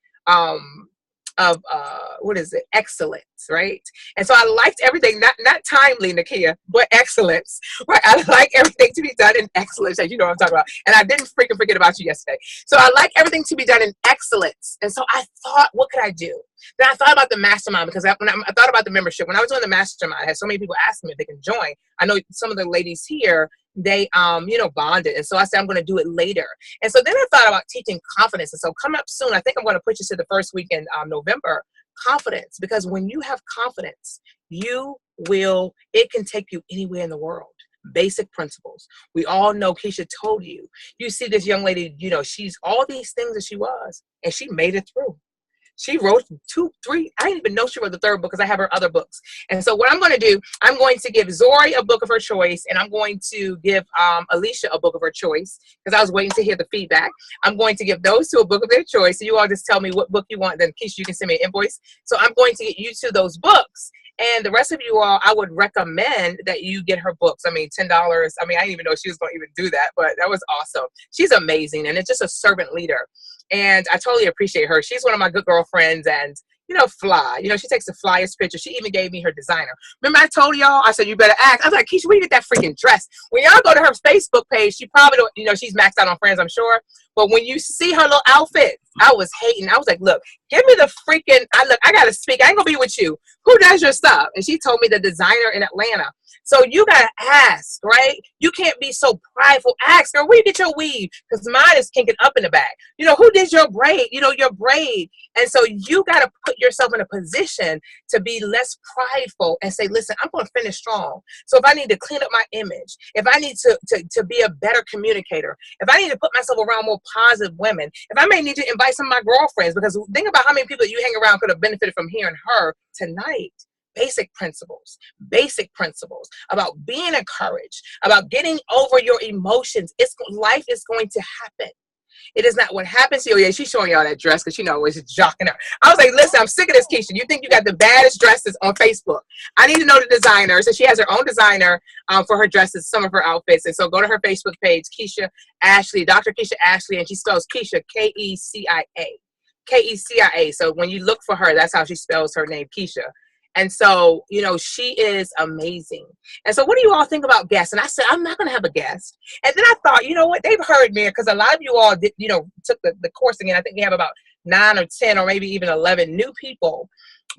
what is it? Excellence, right? And so I liked everything, not timely, Nakia, but excellence, right? I like everything to be done in excellence, as you know what I'm talking about. And I didn't freaking forget about you yesterday. So I like everything to be done in excellence. And so I thought, what could I do? Then I thought about the mastermind, because when I thought about the membership, when I was doing the mastermind, I had so many people asking me if they can join. I know some of the ladies here, they bonded, and so I said I'm going to do it later. And so then I thought about teaching confidence. And so come up soon, I think I'm going to push it to the first week in November. Confidence, because when you have confidence, it can take you anywhere in the world. Basic principles. We all know, Keisha told you, you see this young lady, she's all these things that she was, and she made it through. She wrote 2, 3. I didn't even know she wrote the third book because I have her other books. And so what I'm going to do, I'm going to give Zori a book of her choice, and I'm going to give Alicia a book of her choice, because I was waiting to hear the feedback. I'm going to give those two a book of their choice. So you all just tell me what book you want. Then Keisha, you can send me an invoice. So I'm going to get you two those books. And the rest of you all, I would recommend that you get her books. I mean, $10. I mean, I didn't even know she was going to even do that, but that was awesome. She's amazing, and it's just a servant leader. And I totally appreciate her. She's one of my good girlfriends, and fly. She takes the flyest picture. She even gave me her designer. Remember I told y'all, I said, you better ask. I was like, Keisha, where you get that freaking dress? When y'all go to her Facebook page, she probably don't, she's maxed out on friends, I'm sure. But when you see her little outfit, I was hating. I was like, look, give me the freaking, I got to speak. I ain't going to be with you. Who does your stuff? And she told me the designer in Atlanta. So you got to ask, right? You can't be so prideful. Ask her, where you get your weave? Because mine is kinking up in the back. Who did your braid? Your braid. And so you got to put yourself in a position to be less prideful and say, listen, I'm going to finish strong. So if I need to clean up my image, if I need to be a better communicator, if I need to put myself around more positive women, if I may need to invite some of my girlfriends, because think about how many people that you hang around could have benefited from hearing her tonight. Basic principles about being encouraged, about getting over your emotions. Life is going to happen. It is not what happens to you. Oh, yeah, she's showing y'all that dress because it's jocking her. I was like, listen, I'm sick of this, Keisha. You think you got the baddest dresses on Facebook. I need to know the designer. So she has her own designer for her dresses, some of her outfits. And so go to her Facebook page, Keisha Ashley, Dr. Keisha Ashley, and she spells Keisha, Kecia. Kecia. So when you look for her, that's how she spells her name, Keisha. And so, she is amazing. And so what do you all think about guests? And I said, I'm not going to have a guest. And then I thought, you know what? They've heard me, because a lot of you all did, took the course again. I think we have about 9 or 10 or maybe even 11 new people.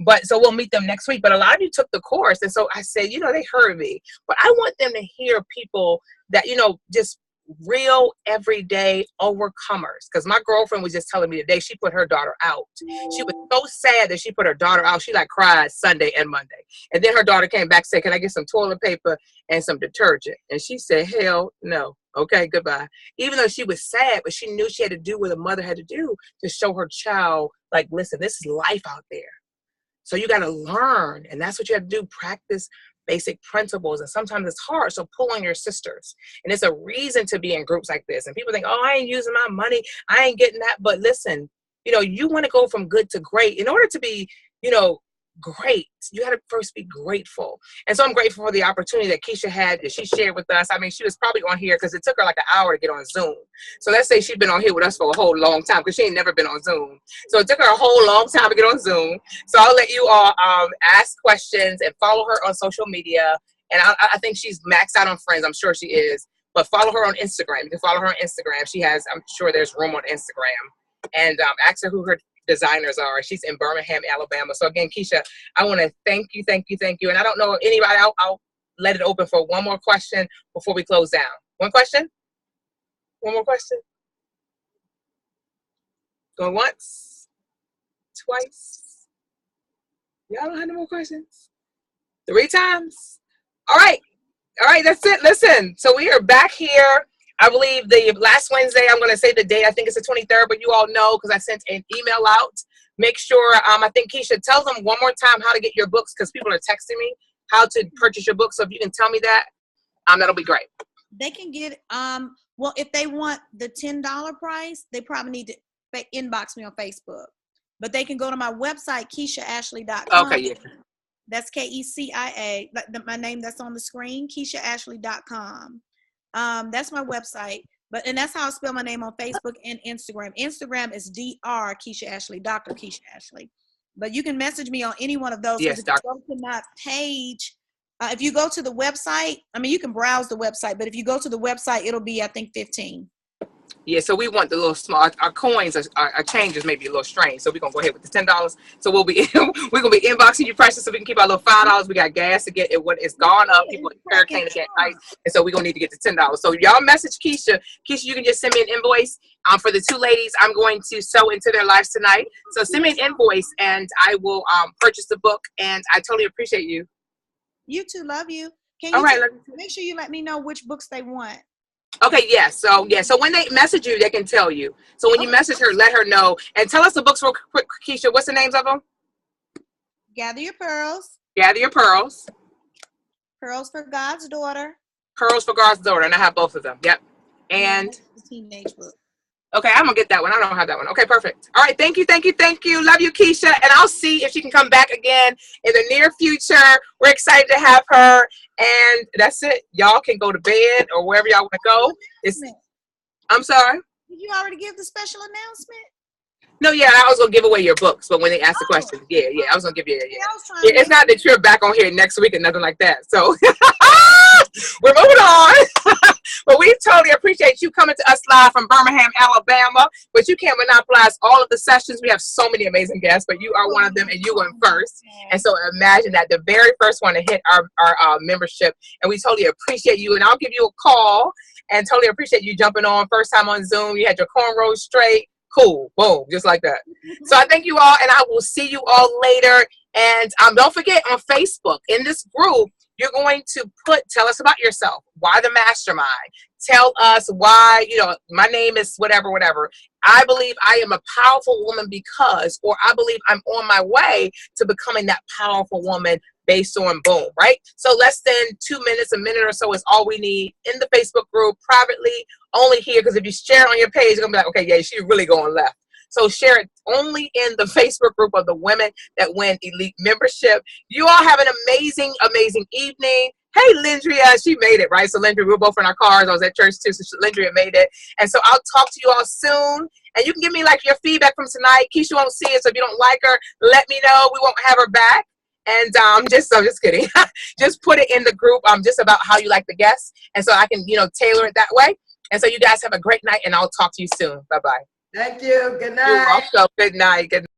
But so we'll meet them next week. But a lot of you took the course. And so I said, they heard me. But I want them to hear people that, just real everyday overcomers. Because my girlfriend was just telling me today, she put her daughter out. She was so sad that she put her daughter out. She cried Sunday and Monday. And then her daughter came back and said, can I get some toilet paper and some detergent? And she said, hell no. Okay, goodbye. Even though she was sad, but she knew she had to do what a mother had to do to show her child, listen, this is life out there. So you got to learn, and that's what you have to do, practice basic principles. And sometimes it's hard, so pull on your sisters. And it's a reason to be in groups like this. And people think, oh, I ain't using my money, I ain't getting that. But listen, you want to go from good to great. In order to be, great, you got to first be grateful. And so I'm grateful for the opportunity that Keisha had, that she shared with us. I mean, she was probably on here because it took her an hour to get on Zoom. So let's say she's been on here with us for a whole long time, because she ain't never been on Zoom. So it took her a whole long time to get on Zoom. So I'll let you all ask questions and follow her on social media. And I think she's maxed out on friends. I'm sure she is. But follow her on Instagram. You can follow her on Instagram. She has, I'm sure there's room on Instagram. And ask her who her designers are. She's in Birmingham, Alabama. So again, Keisha, I want to thank you. And I don't know if anybody, I'll let it open for one more question before we close down. One question? One more question? Going once? Twice? Y'all don't have no more questions? 3 times? All right, that's it. Listen, so we are back here. I believe the last Wednesday, I'm going to say the date. I think it's the 23rd, but you all know because I sent an email out. Make sure, I think Keisha, tell them one more time how to get your books, because people are texting me how to purchase your books. So if you can tell me that, that'll be great. They can get, well, if they want the $10 price, they probably need to inbox me on Facebook. But they can go to my website, KeishaAshley.com. Okay, yeah. That's Kecia, my name that's on the screen, KeishaAshley.com. That's my website, and that's how I spell my name on Facebook and Instagram. Instagram is Dr. Keisha Ashley, Dr. Keisha Ashley. But you can message me on any one of those. Yes, If you go to my page, if you go to the website, I mean, you can browse the website, but if you go to the website, it'll be, I think, 15. Yeah, so we want the little small, our coins, our changes may be a little strange. So we're going to go ahead with the $10. So we're going to be inboxing you precious so we can keep our little $5. We got gas to get it. When it's gone up, people in hurricane at night. And so we're going to need to get the $10. So y'all message Keisha. Keisha, you can just send me an invoice. For the 2 ladies, I'm going to sow into their lives tonight. So send me an invoice and I will purchase the book. And I totally appreciate you. You too. Love you. Can All you right, make sure you let me know which books they want? Okay, yes. So when they message you, they can tell you. So when you message her, let her know and tell us the books real quick, Keisha. What's the names of them? Gather Your Pearls. Gather Your Pearls. Pearls for God's Daughter. Pearls for God's Daughter, and I have both of them. Yep. And the teenage book. okay, I'm gonna get that one. I don't have that one. Okay, perfect. All right, thank you. Love you, Keisha, and I'll see if she can come back again in the near future. We're excited to have her, and that's it. Y'all can go to bed or wherever y'all want to go. I'm sorry. Did you already give the special announcement? No, yeah, I was gonna give away your books, but when they asked the question, yeah, I was gonna give you. Yeah, it's not that you're back on here next week and nothing like that. So we're moving on. But we totally appreciate you coming to us live from Birmingham, Alabama. But you can't monopolize all of the sessions. We have so many amazing guests, but you are one of them, and you went first. And so imagine that, the very first one to hit our membership, and we totally appreciate you. And I'll give you a call, and totally appreciate you jumping on first time on Zoom. You had your cornrows straight. Cool. Boom. Just like that. So I thank you all, and I will see you all later. And don't forget, on Facebook, in this group, you're going to tell us about yourself. Why the mastermind? Tell us why, my name is whatever. I believe I am a powerful woman because, or I believe I'm on my way to becoming that powerful woman based on boom, right? So less than 2 minutes, a minute or so is all we need in the Facebook group, privately, only here, because if you share it on your page, you're going to be like, okay, yeah, she's really going left. So share it only in the Facebook group of the women that win elite membership. You all have an amazing, amazing evening. Hey, Lindria, she made it, right? So Lindria, we were both in our cars. I was at church too, so Lindria made it. And so I'll talk to you all soon. And you can give me your feedback from tonight. Keisha won't see it, so if you don't like her, let me know. We won't have her back. And I'm just kidding. Just put it in the group. Just about how you like the guests. And so I can, tailor it that way. And so you guys have a great night, and I'll talk to you soon. Bye-bye. Thank you. Good night. You're welcome. Good night. Good night.